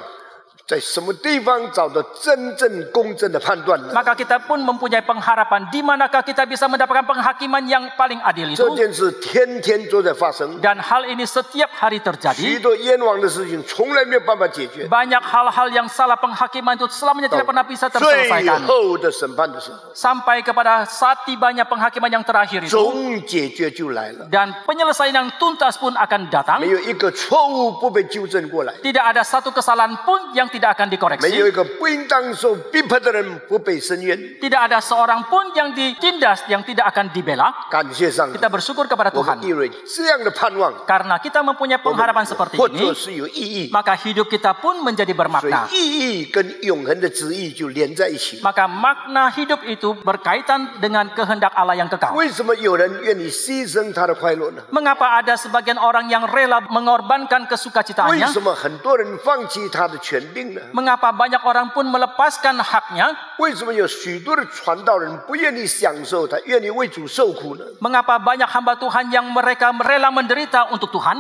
Speaker 1: 在什么地方找到真正公正的判断呢？
Speaker 2: Maka kita pun mempunyai pengharapan di manakah kita bisa mendapatkan penghakiman yang paling adil
Speaker 1: 这
Speaker 2: itu.
Speaker 1: 件事天天都在发生，
Speaker 2: Dan hal ini setiap hari
Speaker 1: 许
Speaker 2: terjadi.
Speaker 1: 多冤枉的事情从来没有办法解决。
Speaker 2: Banyak hal-hal yang salah penghakiman itu selamanya tidak pernah bisa
Speaker 1: 最
Speaker 2: terselesaikan.
Speaker 1: 后的审判的时候，
Speaker 2: Sampai kepada saat tibanya penghakiman yang terakhir itu.
Speaker 1: 总解决就来了。
Speaker 2: Dan penyelesaian yang tuntas pun akan datang.
Speaker 1: 没有一个错误不被纠正过来，
Speaker 2: Tidak ada satu kesalahan pun yang tidak akan
Speaker 1: 没
Speaker 2: dikoreksi.
Speaker 1: 有一个不应当受逼迫的人不被伸冤。
Speaker 2: Tidak ada seorang pun yang ditindas yang tidak akan dibela.
Speaker 1: 感谢上帝，
Speaker 2: Kita bersyukur kepada
Speaker 1: 我们
Speaker 2: Tuhan.
Speaker 1: 因为这样的盼望，
Speaker 2: Karena kita mempunyai
Speaker 1: 我们
Speaker 2: pengharapan seperti
Speaker 1: 或
Speaker 2: ini,
Speaker 1: 者是有意义，
Speaker 2: maka hidup kita pun menjadi
Speaker 1: 所
Speaker 2: bermakna.
Speaker 1: 以意义跟永恒的旨意就连在一起。
Speaker 2: Maka makna hidup itu berkaitan dengan kehendak Allah yang kekal.
Speaker 1: 为什么有人愿意牺牲他的快乐呢？
Speaker 2: Mengapa ada sebagian orang yang rela mengorbankan
Speaker 1: 为
Speaker 2: kesukacitaannya?
Speaker 1: 什么很多人放弃他的权柄呢？
Speaker 2: Mengapa banyak orang pun melepaskan haknya?
Speaker 1: 为什么有许多的传道人不愿意享受他，愿意为主受苦呢？
Speaker 2: Mengapa banyak hamba Tuhan yang mereka rela menderita untuk Tuhan?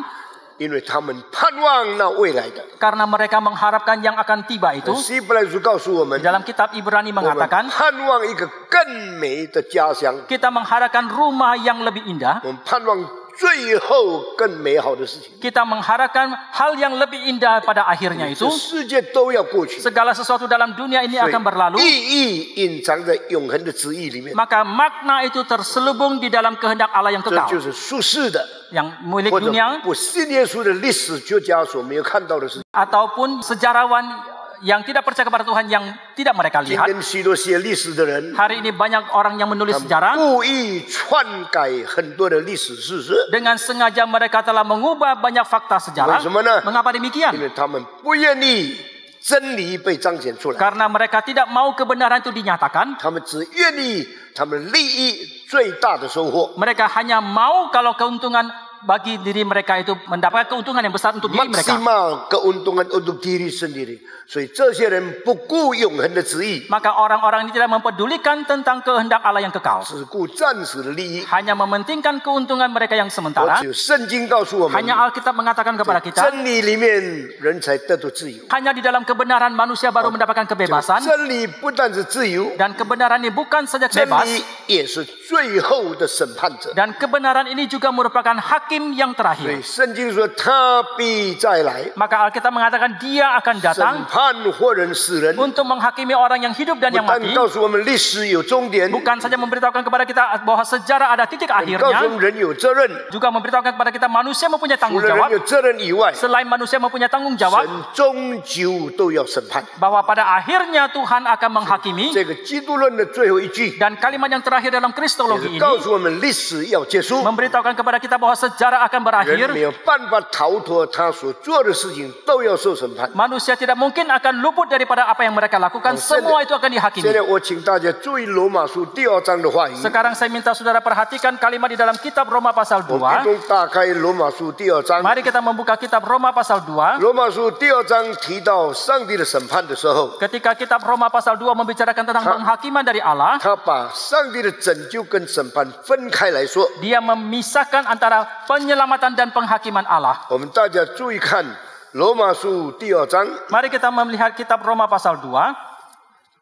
Speaker 1: 因为他们盼望那未来的。
Speaker 2: Karena mereka mengharapkan yang akan tiba itu.
Speaker 1: 希伯来书告诉我们，
Speaker 2: Di dalam kitab Ibrani
Speaker 1: 我们
Speaker 2: mengatakan,
Speaker 1: 盼望一个更美的家乡，
Speaker 2: kita mengharapkan rumah yang lebih indah.
Speaker 1: 我们盼望最后更美好的事情。
Speaker 2: Kita mengharapkan hal yang lebih indah pada akhirnya
Speaker 1: 这
Speaker 2: itu.
Speaker 1: 世界都要过去，
Speaker 2: Segala sesuatu dalam dunia ini
Speaker 1: 所以
Speaker 2: akan berlalu.
Speaker 1: 意义隐藏在永恒的旨意里面。
Speaker 2: Maka makna itu terselubung di dalam kehendak Allah yang
Speaker 1: 这
Speaker 2: kekal.
Speaker 1: 就是属世的，
Speaker 2: Yang milik
Speaker 1: 或者
Speaker 2: dunia
Speaker 1: 不信耶稣的历史学家所没有看到的事情。
Speaker 2: ataupun sejarawan yang tidak percaya kepada Tuhan yang tidak mereka
Speaker 1: 今
Speaker 2: lihat.
Speaker 1: 天许多写历史的人，
Speaker 2: Hari ini banyak orang yang menulis
Speaker 1: 他们
Speaker 2: sejarah.
Speaker 1: 故意篡改很多的历史事实。
Speaker 2: Dengan sengaja mereka telah mengubah banyak fakta sejarah.
Speaker 1: 为什么呢？
Speaker 2: Mengapa
Speaker 1: 因
Speaker 2: demikian?
Speaker 1: 为他们不愿意真理被彰显出来，
Speaker 2: Karena mereka tidak mau kebenaran itu dinyatakan.
Speaker 1: 他们只愿意他们利益最大的收获。
Speaker 2: Mereka hanya mau kalau keuntungan bagi diri mereka itu mendapatkan keuntungan yang besar untuk diri mereka.
Speaker 1: maksimal keuntungan untuk diri sendiri，所以这些人不顾永恒的旨意，
Speaker 2: Maka orang-orang ini tidak mempedulikan tentang kehendak Allah yang kekal.
Speaker 1: 只顾暂时的利益。
Speaker 2: Hanya mementingkan keuntungan mereka yang
Speaker 1: 而
Speaker 2: sementara.
Speaker 1: 只有圣经告诉我们，
Speaker 2: Hanya Alkitab mengatakan kepada kita,
Speaker 1: 真理里面人才得到自由。
Speaker 2: hanya di dalam kebenaran manusia baru mendapatkan kebebasan.
Speaker 1: 真理不但是自由，
Speaker 2: Dan kebenaran ini bukan saja
Speaker 1: 真
Speaker 2: bebas.
Speaker 1: 理也是最后的审判者。
Speaker 2: Dan kebenaran ini juga merupakan hakim yang
Speaker 1: 所
Speaker 2: terakhir.
Speaker 1: 以圣经说他必再来，
Speaker 2: Maka Alkitab mengatakan dia akan
Speaker 1: 审
Speaker 2: datang
Speaker 1: 判活人死人。
Speaker 2: untuk menghakimi orang yang hidup dan
Speaker 1: 不
Speaker 2: yang
Speaker 1: 但
Speaker 2: mati.
Speaker 1: 告诉我们历史有终点，
Speaker 2: Bukan saja memberitahukan kepada kita bahwa sejarah ada titik
Speaker 1: 告诉我
Speaker 2: akhirnya.
Speaker 1: 们人有责任。
Speaker 2: Juga memberitahukan kepada kita manusia mempunyai
Speaker 1: 除
Speaker 2: tanggung
Speaker 1: 了人
Speaker 2: jawab.
Speaker 1: 有责任以外，
Speaker 2: Selain manusia mempunyai tanggung jawab,
Speaker 1: 神终究都要审判。
Speaker 2: bahwa pada akhirnya Tuhan akan menghakimi.
Speaker 1: 这个基督论的最后一句，
Speaker 2: Dan kalimat yang terakhir dalam
Speaker 1: 也
Speaker 2: Kristologi
Speaker 1: 是
Speaker 2: ini
Speaker 1: 告诉我们历史要结束，
Speaker 2: memberitahukan kepada kita bahwa sejarah akan
Speaker 1: 人
Speaker 2: berakhir.
Speaker 1: 没有办法逃脱他所做的事情，都要受审判。
Speaker 2: Manusia tidak mungkin akan luput daripada apa yang mereka lakukan. Semua itu akan
Speaker 1: 现
Speaker 2: dihakimi.
Speaker 1: 在我请大家注意罗马书第2章的话语。
Speaker 2: Sekarang saya minta saudara perhatikan kalimat di dalam kitab Roma pasal
Speaker 1: 我们一
Speaker 2: 2.
Speaker 1: 同打开罗马书第2章。
Speaker 2: Mari kita membuka kitab Roma pasal 2.
Speaker 1: 罗马书第2章提到上帝的审判的时候，
Speaker 2: Ketika kitab Roma pasal 2 membicarakan tentang penghakiman dari Allah,
Speaker 1: 他把上帝的拯救跟审判分开来说。
Speaker 2: dia memisahkan antara penyelamatan dan penghakiman Allah.
Speaker 1: 我们大家注意看罗马书第2章，
Speaker 2: Mari kita melihat kitab Roma pasal 2.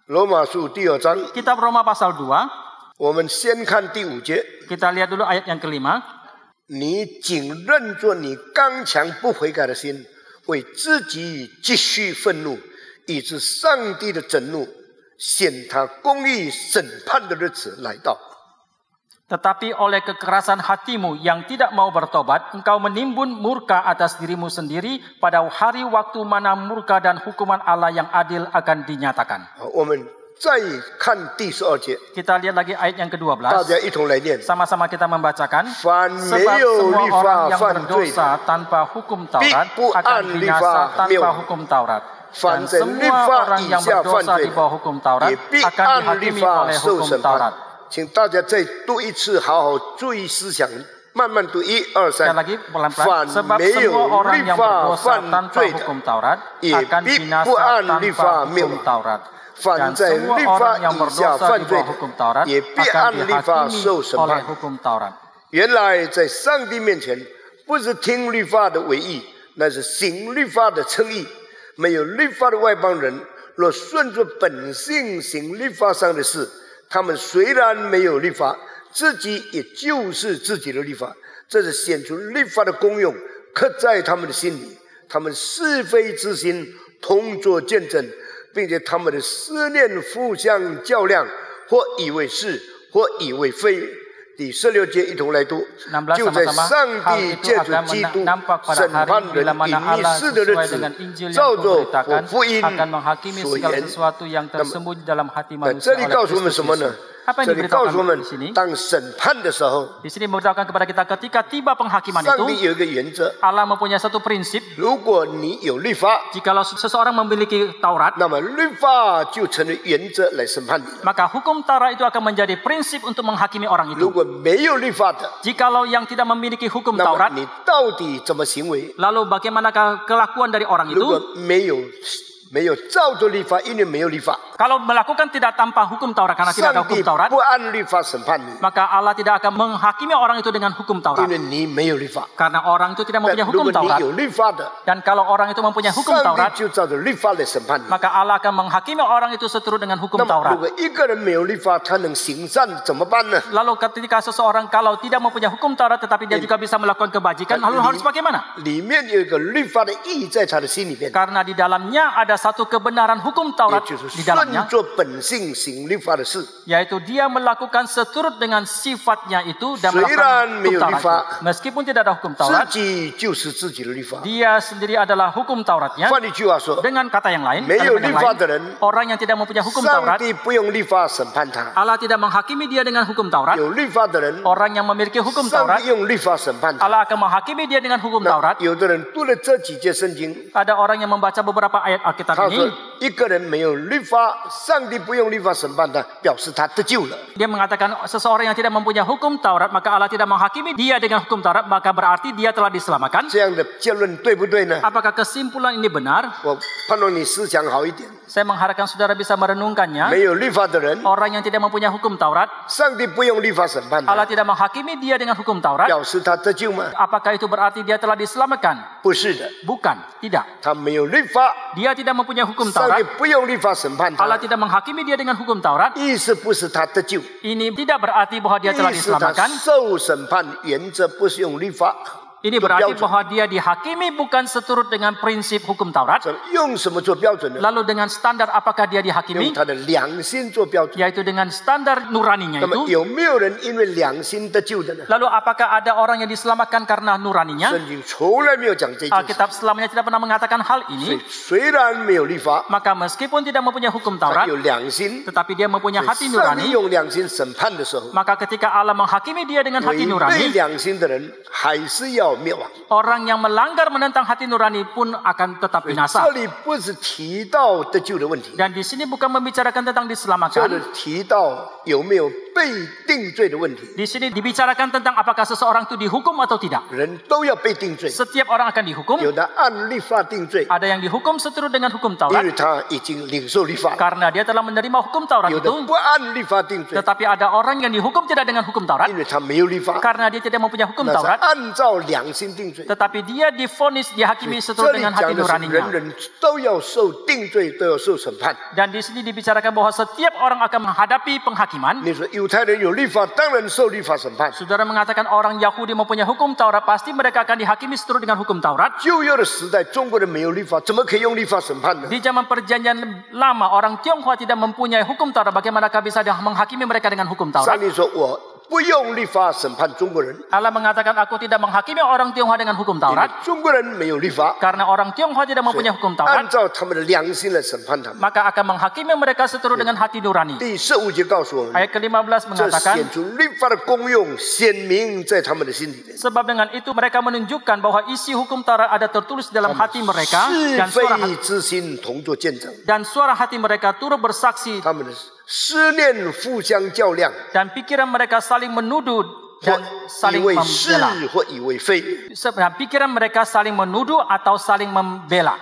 Speaker 1: 罗马书第2章，
Speaker 2: Kitab Roma pasal 2.
Speaker 1: 我们先看第5节。
Speaker 2: Kita lihat dulu ayat yang kelima.
Speaker 1: 你仅认作你刚强不悔改的心，为自己继续愤怒，以致上帝的震怒显他公义审判的日子来到。
Speaker 2: Tetapi oleh kekerasan hatimu yang tidak mau bertobat, engkau menimbun murka atas dirimu sendiri pada hari waktu mana murka dan hukuman Allah yang adil akan dinyatakan.
Speaker 1: 好，我们再看第12节，
Speaker 2: Kita lihat lagi ayat yang
Speaker 1: 大
Speaker 2: ke-12.
Speaker 1: 家一同来念。
Speaker 2: Sama-sama kita membacakan.
Speaker 1: 凡没
Speaker 2: Sebab
Speaker 1: 有
Speaker 2: semua
Speaker 1: 律
Speaker 2: orang
Speaker 1: 法
Speaker 2: yang
Speaker 1: 犯罪
Speaker 2: berdosa tanpa hukum Taurat
Speaker 1: Biku
Speaker 2: akan
Speaker 1: an
Speaker 2: binasa
Speaker 1: lifa meu.
Speaker 2: tanpa hukum Taurat. Dan
Speaker 1: 凡在律
Speaker 2: semua
Speaker 1: 法
Speaker 2: orang
Speaker 1: 以
Speaker 2: yang
Speaker 1: 下犯
Speaker 2: berdosa
Speaker 1: 罪
Speaker 2: di bawah hukum Taurat
Speaker 1: 也必
Speaker 2: akan
Speaker 1: 按律
Speaker 2: dihakimi
Speaker 1: 法
Speaker 2: oleh
Speaker 1: 受
Speaker 2: hukum
Speaker 1: 审
Speaker 2: Taurat.
Speaker 1: 判。请大家再读一次，好好注意思想，慢慢读1、2、
Speaker 2: Sekali
Speaker 1: 3。
Speaker 2: lagi pelan-pelan.
Speaker 1: 凡
Speaker 2: Sebab
Speaker 1: 没
Speaker 2: semua
Speaker 1: 有
Speaker 2: orang
Speaker 1: 律
Speaker 2: yang
Speaker 1: 法
Speaker 2: berdosa
Speaker 1: 犯
Speaker 2: tanpa
Speaker 1: 罪的，
Speaker 2: hukum Taurat
Speaker 1: 也
Speaker 2: akan
Speaker 1: 必
Speaker 2: binasa
Speaker 1: 不按律
Speaker 2: tanpa
Speaker 1: 法灭
Speaker 2: hukum
Speaker 1: 亡。
Speaker 2: Taurat.
Speaker 1: 凡
Speaker 2: Dan
Speaker 1: 在
Speaker 2: semua
Speaker 1: 律
Speaker 2: orang
Speaker 1: 法
Speaker 2: yang
Speaker 1: 以下
Speaker 2: berdosa
Speaker 1: 犯
Speaker 2: di
Speaker 1: 罪
Speaker 2: bawah
Speaker 1: 的
Speaker 2: hukum Taurat
Speaker 1: 也必
Speaker 2: akan
Speaker 1: 按律法
Speaker 2: dihakimi
Speaker 1: 受审
Speaker 2: oleh
Speaker 1: 判。
Speaker 2: hukum Taurat.
Speaker 1: 原来在上帝面前，不是听律法的为义，那是行律法的称义。没有律法的外邦人，若顺着本性行律法上的事，他们虽然没有律法，自己也就是自己的律法。这是显出律法的功用，刻在他们的心里。他们是非之心同作见证，并且他们的思念互相较量，或以为是，或以为非。第16节一同来读，
Speaker 2: 16
Speaker 1: 就在
Speaker 2: sama-sama
Speaker 1: 上
Speaker 2: hal
Speaker 1: 帝
Speaker 2: itu
Speaker 1: 借着
Speaker 2: akan
Speaker 1: 基督
Speaker 2: nampak pada
Speaker 1: 审
Speaker 2: hari
Speaker 1: 判人
Speaker 2: bila mana
Speaker 1: 隐秘
Speaker 2: Allah
Speaker 1: 事的日
Speaker 2: sesuai
Speaker 1: 子
Speaker 2: dengan Injil， yang
Speaker 1: 照着我
Speaker 2: kuberitakan
Speaker 1: 福音
Speaker 2: akan menghakimi
Speaker 1: 所
Speaker 2: segala
Speaker 1: 言。
Speaker 2: sesuatu yang tersembunyi dalam hati
Speaker 1: 那
Speaker 2: manusia
Speaker 1: 这里
Speaker 2: oleh
Speaker 1: 告诉我们
Speaker 2: Kristus
Speaker 1: 什么呢？
Speaker 2: Yesus. Apa
Speaker 1: 这
Speaker 2: yang
Speaker 1: 里告诉我
Speaker 2: diberitakan
Speaker 1: 们
Speaker 2: di sini?，
Speaker 1: 当审判的时候，
Speaker 2: Di sini memberitahukan kepada kita ketika tiba penghakiman
Speaker 1: 上
Speaker 2: itu,
Speaker 1: 帝有一个原则：
Speaker 2: Allah mempunyai satu prinsip.
Speaker 1: 如果你有律法，
Speaker 2: Jikalau seseorang memiliki Taurat,
Speaker 1: 那么律法就成为原则来审判你了。
Speaker 2: maka hukum Taurat itu akan menjadi prinsip untuk menghakimi orang
Speaker 1: 如
Speaker 2: itu.
Speaker 1: 果没有律法的，
Speaker 2: Jikalau yang tidak memiliki hukum
Speaker 1: 那么
Speaker 2: Taurat,
Speaker 1: 你到底怎么行为？
Speaker 2: lalu bagaimanakah kelakuan dari orang
Speaker 1: 如
Speaker 2: itu?
Speaker 1: 果没有没有照着律法，因为没有律法。
Speaker 2: Kalau melakukan tidak tanpa hukum Taurat karena tidak ada
Speaker 1: 上帝
Speaker 2: hukum Taurat,
Speaker 1: 不按律法审判你，
Speaker 2: maka Allah tidak akan menghakimi orang itu dengan hukum
Speaker 1: 因
Speaker 2: Taurat.
Speaker 1: 为你没有律法。
Speaker 2: Karena orang itu tidak
Speaker 1: 但
Speaker 2: mempunyai
Speaker 1: 如
Speaker 2: hukum
Speaker 1: 果你
Speaker 2: Taurat.
Speaker 1: 有律法的，
Speaker 2: Dan kalau orang itu mempunyai hukum
Speaker 1: 上
Speaker 2: Taurat,
Speaker 1: 帝就照着律法来审判你。
Speaker 2: maka Allah akan menghakimi orang itu seturut dengan
Speaker 1: 那
Speaker 2: hukum
Speaker 1: 么，如
Speaker 2: Taurat.
Speaker 1: 果一个人没有律法，他能行善怎么办呢？
Speaker 2: Lalu ketika seseorang kalau tidak mempunyai hukum Taurat tetapi dia juga bisa melakukan kebajikan, lalu harus bagaimana?
Speaker 1: 里面有一个律法的意义在他的心里面，
Speaker 2: Karena di dalamnya ada satu kebenaran hukum
Speaker 1: 也
Speaker 2: Taurat
Speaker 1: 就是
Speaker 2: di
Speaker 1: 顺
Speaker 2: dalamnya,
Speaker 1: 着本性行律法的事。
Speaker 2: yaitu dia melakukan seturut dengan sifatnya itu dan
Speaker 1: 虽然
Speaker 2: melakukan
Speaker 1: 没有
Speaker 2: hukum
Speaker 1: 律
Speaker 2: Taurat.
Speaker 1: 法，
Speaker 2: Meskipun tidak ada hukum
Speaker 1: 自
Speaker 2: Taurat,
Speaker 1: 己就是自己的律法。
Speaker 2: dia sendiri adalah hukum Tauratnya.
Speaker 1: 换一句话说，
Speaker 2: Dengan kata yang lain,
Speaker 1: 没有
Speaker 2: kalimat
Speaker 1: 律
Speaker 2: yang
Speaker 1: 法
Speaker 2: lain,
Speaker 1: 的人，
Speaker 2: orang yang tidak mempunyai hukum
Speaker 1: 上
Speaker 2: Taurat,
Speaker 1: 帝不用律法审判他；
Speaker 2: Allah tidak menghakimi dia dengan hukum Taurat.
Speaker 1: 有律法的人，
Speaker 2: Orang yang memiliki hukum
Speaker 1: 上
Speaker 2: Taurat,
Speaker 1: 帝用律法审判他。
Speaker 2: Allah akan menghakimi dia dengan hukum
Speaker 1: 那
Speaker 2: Taurat.
Speaker 1: 有的人读了这几节圣经，
Speaker 2: Ada orang yang membaca beberapa ayat Alkitab
Speaker 1: 他说
Speaker 2: ini,
Speaker 1: 一个人没有律法，上帝不用律法审判他，表示他得救了。
Speaker 2: dia mengatakan seseorang yang tidak mempunyai hukum Taurat, maka Allah tidak menghakimi dia dengan hukum Taurat, maka berarti dia telah diselamatkan.
Speaker 1: 这样的结论对不对呢？
Speaker 2: Apakah kesimpulan ini benar?
Speaker 1: 我盼望你思想好一点。
Speaker 2: Saya mengharapkan saudara bisa merenungkannya.
Speaker 1: 没有律法的人，
Speaker 2: Orang yang tidak mempunyai hukum Taurat,
Speaker 1: 上帝不用律法审判
Speaker 2: Allah
Speaker 1: 他，
Speaker 2: tidak menghakimi dia dengan hukum Taurat.
Speaker 1: 表示他得救吗？
Speaker 2: Apakah itu berarti dia telah diselamatkan?
Speaker 1: 不是的，
Speaker 2: Bukan, tidak.
Speaker 1: 他没有律法，
Speaker 2: Dia tidak mempunyai hukum
Speaker 1: 上帝
Speaker 2: Taurat.
Speaker 1: 不用律法审判
Speaker 2: Allah
Speaker 1: 他，
Speaker 2: tidak menghakimi dia dengan hukum Taurat.
Speaker 1: 意思不是他得救，
Speaker 2: Ini tidak berarti bahwa dia telah
Speaker 1: 意思他
Speaker 2: diselamatkan.
Speaker 1: 受审判原则不是用律法，
Speaker 2: Ini
Speaker 1: 做标
Speaker 2: berarti
Speaker 1: 准。
Speaker 2: bahwa dia dihakimi bukan seturut dengan prinsip hukum Taurat.
Speaker 1: 用什么做标准呢？
Speaker 2: Lalu dengan standar apakah dia
Speaker 1: 用
Speaker 2: dihakimi?
Speaker 1: 他的良心做标准。
Speaker 2: Yaitu dengan standar nuraninya
Speaker 1: 那么
Speaker 2: itu.
Speaker 1: 有没有人因为良心得救的呢？
Speaker 2: Lalu apakah ada orang yang diselamatkan karena nuraninya?
Speaker 1: 圣经从来没有讲这件事。
Speaker 2: Alkitab selamanya tidak pernah mengatakan hal
Speaker 1: 所以
Speaker 2: ini.
Speaker 1: 虽然没有律法，
Speaker 2: Maka meskipun tidak mempunyai hukum
Speaker 1: 他
Speaker 2: Taurat,
Speaker 1: 有良心。
Speaker 2: tetapi dia mempunyai hati
Speaker 1: 上帝
Speaker 2: nurani,
Speaker 1: 用良心审判的时候，
Speaker 2: maka ketika Allah menghakimi dia dengan
Speaker 1: 违
Speaker 2: hati
Speaker 1: 背
Speaker 2: nurani,
Speaker 1: 良心的人还是要灭亡。
Speaker 2: orang yang melanggar menentang hati nurani pun akan tetap
Speaker 1: 这
Speaker 2: binasa.
Speaker 1: 里不是提到得救的问题，
Speaker 2: Dan di sini bukan membicarakan tentang
Speaker 1: 这里
Speaker 2: diselamatkan.
Speaker 1: 提到有没有被定罪的问题。
Speaker 2: Di sini dibicarakan tentang apakah seseorang itu dihukum atau tidak.
Speaker 1: 人都要被定罪，
Speaker 2: Setiap orang akan dihukum.
Speaker 1: 有的按律法定罪，
Speaker 2: Ada yang dihukum seturut dengan hukum
Speaker 1: 因
Speaker 2: Taurat
Speaker 1: 为他已经领受律法；
Speaker 2: karena dia telah menerima hukum Taurat
Speaker 1: 有的
Speaker 2: itu.
Speaker 1: 不按律法定罪，
Speaker 2: Tetapi ada orang yang dihukum tidak dengan hukum Taurat
Speaker 1: 因为他没有律法，
Speaker 2: karena dia tidak mempunyai hukum
Speaker 1: 那是
Speaker 2: Taurat.
Speaker 1: 按照良心定罪。
Speaker 2: Tetapi dia divonis, dihakimi
Speaker 1: 这
Speaker 2: seturut
Speaker 1: 里
Speaker 2: dengan
Speaker 1: 讲
Speaker 2: hati
Speaker 1: 的是
Speaker 2: nuraninya.
Speaker 1: 人人都要受定罪，都要受审判。
Speaker 2: Dan di sini dibicarakan bahwa setiap orang akan menghadapi penghakiman.
Speaker 1: 你说犹太人有律法，当然受律法审判。
Speaker 2: Saudara mengatakan orang Yahudi mempunyai hukum Taurat, pasti mereka akan dihakimi seturut dengan hukum Taurat.
Speaker 1: 旧约的时代，中国人没有律法，怎么可以用律法审判呢？
Speaker 2: Di zaman perjanjian lama, orang Tionghoa tidak mempunyai hukum Taurat. Bagaimanakah bisa dia menghakimi mereka dengan hukum
Speaker 1: 上
Speaker 2: Taurat?
Speaker 1: 帝说：“我不用律法审判中国人，
Speaker 2: Allah mengatakan, aku tidak menghakimi orang Tionghoa dengan hukum
Speaker 1: 因为
Speaker 2: Taurat.
Speaker 1: 中国人没有律法，
Speaker 2: Karena orang Tionghoa tidak mempunyai hukum
Speaker 1: 按
Speaker 2: Taurat,
Speaker 1: 照他们的良心来审判他们。
Speaker 2: maka akan menghakimi mereka seturut dengan hati nurani.
Speaker 1: 第15节告诉我们，
Speaker 2: Ayat ke-15
Speaker 1: 这
Speaker 2: mengatakan,
Speaker 1: 显出律法的功用，显明在他们的心里面。
Speaker 2: sebab dengan itu mereka menunjukkan bahwa isi hukum Taurat ada tertulis dalam hati mereka
Speaker 1: 是
Speaker 2: dan suara
Speaker 1: 非之心同作见证，
Speaker 2: hati mereka turut bersaksi
Speaker 1: 他们的思念互相较量，
Speaker 2: dan pikiran mereka saling menuduh
Speaker 1: 或
Speaker 2: dan
Speaker 1: 以
Speaker 2: saling
Speaker 1: 为是
Speaker 2: membela.
Speaker 1: 或以为非。
Speaker 2: Dan pikiran mereka saling menuduh atau saling membela.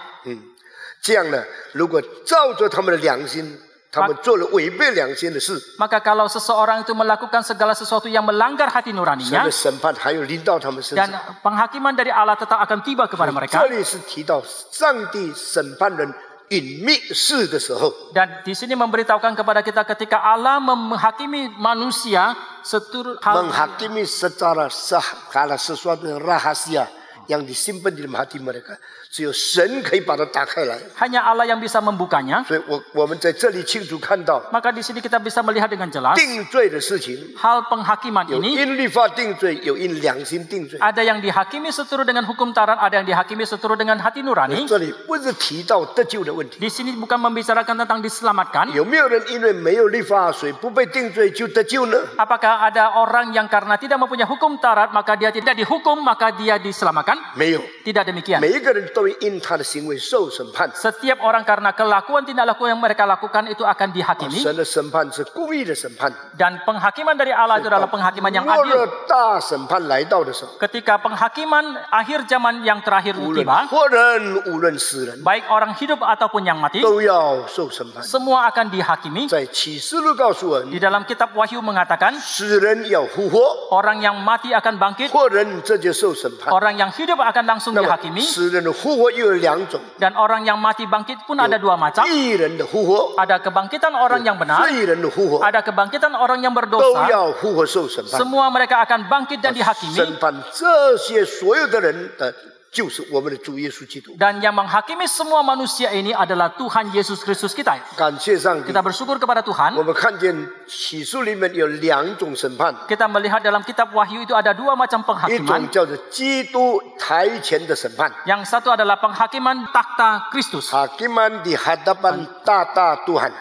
Speaker 1: 这样呢，如果照着他们的良心，他们做了违背良心的事，
Speaker 2: Maka kalau seseorang itu melakukan segala sesuatu yang melanggar hati
Speaker 1: 神
Speaker 2: nuraninya
Speaker 1: 的审判还有临到他们身
Speaker 2: dan
Speaker 1: 上。
Speaker 2: penghakiman dari Allah tetap akan tiba kepada
Speaker 1: 这
Speaker 2: mereka.
Speaker 1: 里是提到上帝审判人隐秘事的时候，
Speaker 2: Dan di sini memberitahukan kepada kita ketika Allah menghakimi manusia seturut hal
Speaker 1: menghakimi secara sah karena sesuatu yang rahasia yang disimpan di dalam hati mereka，只有神可以把它打开来。
Speaker 2: hanya Allah yang bisa membukanya.
Speaker 1: 所以我们在这里清楚看到
Speaker 2: Maka di sini kita bisa melihat dengan jelas
Speaker 1: 定罪的事情，
Speaker 2: hal penghakiman
Speaker 1: 有
Speaker 2: ini
Speaker 1: 因律法定罪，有因良心定罪。
Speaker 2: ada yang dihakimi seturut dengan hukum Taurat, ada yang dihakimi seturut dengan hati nurani.
Speaker 1: 这里不是提到得救的问题，
Speaker 2: Di sini bukan membicarakan tentang diselamatkan.
Speaker 1: 有没有人因为没有律法，所以不被定罪就得救呢？
Speaker 2: Apakah ada orang yang karena tidak mempunyai hukum Taurat maka dia tidak dihukum maka dia diselamatkan?
Speaker 1: 没有，
Speaker 2: Tidak demikian.
Speaker 1: 每一个人都会因他的行为受审判。
Speaker 2: Setiap orang karena kelakuan tindak laku yang mereka lakukan itu akan dihakimi.
Speaker 1: 神的审判是公义的审判。
Speaker 2: Dan penghakiman dari Allah itu adalah penghakiman yang
Speaker 1: 末
Speaker 2: adil.
Speaker 1: 日大审判来到的时候，
Speaker 2: Ketika penghakiman akhir zaman yang terakhir
Speaker 1: 无论
Speaker 2: tiba,
Speaker 1: 活人无论死人，
Speaker 2: baik orang hidup ataupun yang mati,
Speaker 1: 都要受审判。
Speaker 2: semua akan dihakimi.
Speaker 1: 在启示录告诉我们，
Speaker 2: Di dalam kitab Wahyu mengatakan,
Speaker 1: 死人要复活，
Speaker 2: orang yang mati akan bangkit,
Speaker 1: 活人这就受审判。
Speaker 2: orang yang hidup akan langsung
Speaker 1: 那么
Speaker 2: dihakimi,
Speaker 1: 死人的复活又有两种，
Speaker 2: dan orang yang mati bangkit pun ada dua macam.
Speaker 1: 义人的复活，
Speaker 2: Ada kebangkitan orang yang benar,
Speaker 1: 罪人的复活，
Speaker 2: ada kebangkitan orang yang
Speaker 1: 都
Speaker 2: berdosa.
Speaker 1: 要复活受审判。
Speaker 2: Semua mereka akan bangkit dan dihakimi.
Speaker 1: 审判这些所有的人的，就是我们的主耶稣基督。
Speaker 2: Dan yang menghakimi semua manusia ini adalah Tuhan Yesus Kristus kita.
Speaker 1: 感谢上帝，
Speaker 2: Kita bersyukur kepada
Speaker 1: 我
Speaker 2: Tuhan.
Speaker 1: 们看见启示里面有两种审判，
Speaker 2: Kita melihat dalam kitab Wahyu itu ada dua macam
Speaker 1: 一种
Speaker 2: penghakiman.
Speaker 1: 叫做基督台前的审判。
Speaker 2: Yang satu adalah penghakiman takhta Kristus.
Speaker 1: Hakiman di hadapan tata Tuhan.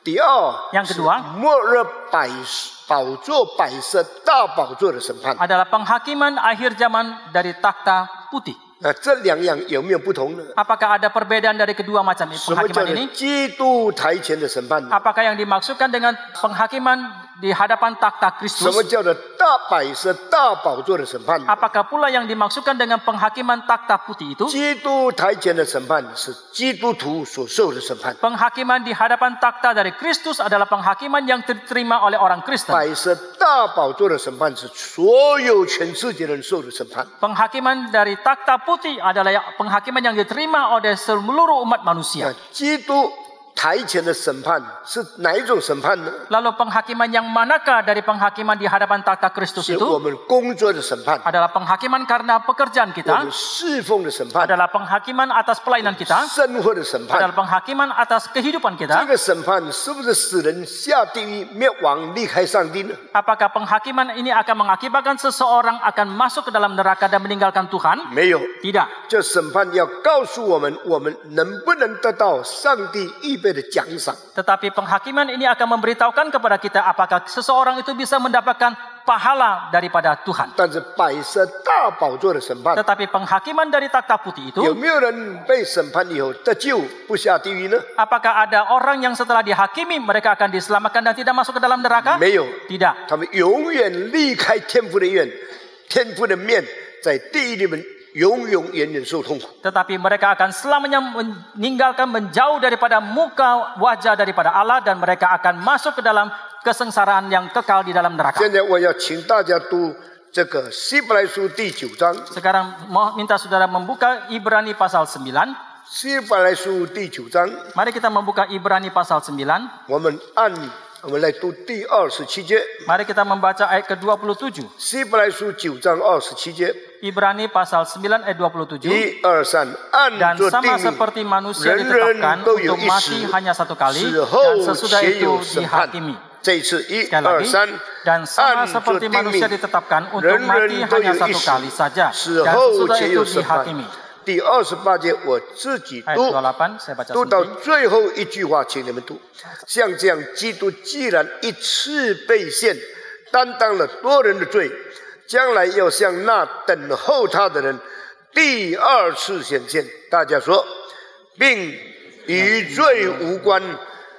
Speaker 1: 第二，
Speaker 2: Yang kedua
Speaker 1: 末日宝座摆设大宝座的审判。
Speaker 2: adalah penghakiman akhir zaman dari takhta putih.
Speaker 1: 那这两样有没有不同呢？
Speaker 2: Apakah ada perbedaan dari kedua macam
Speaker 1: 什么叫
Speaker 2: penghakiman
Speaker 1: 做
Speaker 2: ini?
Speaker 1: 基督台前的审判呢？
Speaker 2: Apakah yang dimaksudkan dengan penghakiman di hadapan takhta
Speaker 1: 什么
Speaker 2: Kristus?
Speaker 1: 叫做大摆设大宝座的审判？
Speaker 2: Apakah pula yang dimaksudkan dengan penghakiman takhta putih itu?
Speaker 1: 基督台前的审判是基督徒所受的审判，
Speaker 2: Penghakiman di hadapan takhta dari Kristus adalah penghakiman yang diterima oleh orang Kristen.
Speaker 1: 摆设大宝座的审判是所有全世界人受的审判。
Speaker 2: Penghakiman dari takhta putih adalah penghakiman yang diterima oleh seluruh umat
Speaker 1: 那
Speaker 2: manusia.
Speaker 1: 基督台前的审判是哪一种审判呢？
Speaker 2: Lalu penghakiman yang manakah dari penghakiman di hadapan takhta Kristus
Speaker 1: 是我
Speaker 2: itu?
Speaker 1: 们工作的审判，
Speaker 2: Adalah penghakiman karena pekerjaan
Speaker 1: 我
Speaker 2: kita,
Speaker 1: 们侍奉的审判，
Speaker 2: adalah penghakiman atas pelayanan kita,
Speaker 1: 生活的审判。
Speaker 2: adalah penghakiman atas kehidupan
Speaker 1: 这
Speaker 2: kita.
Speaker 1: 个审判是不是使人下地狱灭亡离开上帝呢？
Speaker 2: Apakah penghakiman ini akan mengakibatkan seseorang akan masuk ke dalam neraka dan meninggalkan Tuhan?
Speaker 1: 没有，
Speaker 2: Tidak.
Speaker 1: 这审判要告诉我们，我们能不能得到上帝预备的奖赏。
Speaker 2: Tetapi penghakiman ini akan memberitahukan kepada kita apakah seseorang itu bisa mendapatkan pahala daripada Tuhan.
Speaker 1: 但是摆设大宝座的审判，
Speaker 2: Tetapi penghakiman dari takhta putih
Speaker 1: 有
Speaker 2: itu,
Speaker 1: 没有人被审判以后得救不下地狱呢？
Speaker 2: apakah ada orang yang setelah dihakimi mereka akan diselamatkan dan tidak masuk ke dalam neraka?
Speaker 1: 没有，
Speaker 2: Tidak.
Speaker 1: 他们永远离开天父的愿，天父的面，在地狱里面永永远远受痛苦。
Speaker 2: Tetapi mereka akan selamanya meninggalkan menjauh daripada muka wajah daripada Allah dan mereka akan masuk ke dalam kesengsaraan yang kekal di dalam neraka.
Speaker 1: 现在我要请大家读这个希伯来书第9章，
Speaker 2: Sekarang mau minta saudara membuka Ibrani pasal 9.
Speaker 1: 希伯来书第9章，
Speaker 2: Mari kita membuka Ibrani pasal 9.
Speaker 1: 我们来读第27节，
Speaker 2: Mari kita membaca ayat ke-27.
Speaker 1: 希伯来书9章27节，
Speaker 2: Ibrani pasal 9 ayat 27.
Speaker 1: 1、2、3，按
Speaker 2: Dan
Speaker 1: 着
Speaker 2: sama
Speaker 1: 定
Speaker 2: seperti
Speaker 1: 义，
Speaker 2: manusia
Speaker 1: 人
Speaker 2: ditetapkan
Speaker 1: 人都有
Speaker 2: untuk
Speaker 1: 一
Speaker 2: mati
Speaker 1: 死，
Speaker 2: hanya satu kali
Speaker 1: 死
Speaker 2: dan
Speaker 1: 后
Speaker 2: sesudah
Speaker 1: 且
Speaker 2: itu
Speaker 1: 有审判。
Speaker 2: dihakimi.
Speaker 1: 这一次1、
Speaker 2: Sekali
Speaker 1: 2、
Speaker 2: lagi,
Speaker 1: 3，
Speaker 2: dan sama
Speaker 1: 按着
Speaker 2: seperti
Speaker 1: 定
Speaker 2: manusia
Speaker 1: 义，
Speaker 2: ditetapkan untuk
Speaker 1: 人
Speaker 2: mati
Speaker 1: 人都
Speaker 2: hanya
Speaker 1: 有一
Speaker 2: satu
Speaker 1: 死
Speaker 2: kali saja
Speaker 1: 死
Speaker 2: dan
Speaker 1: 后
Speaker 2: sesudah
Speaker 1: 且
Speaker 2: itu
Speaker 1: 有审判。
Speaker 2: dihakimi.
Speaker 1: 第28节我自己
Speaker 2: Ayat
Speaker 1: 读。
Speaker 2: 28 saya baca
Speaker 1: 读到
Speaker 2: sendiri.
Speaker 1: 最后一句话，请你们读。像这样，基督既然一次被献，担当了多人的罪，将来要向那等候他的人第二次显现。大家说，并与罪无关，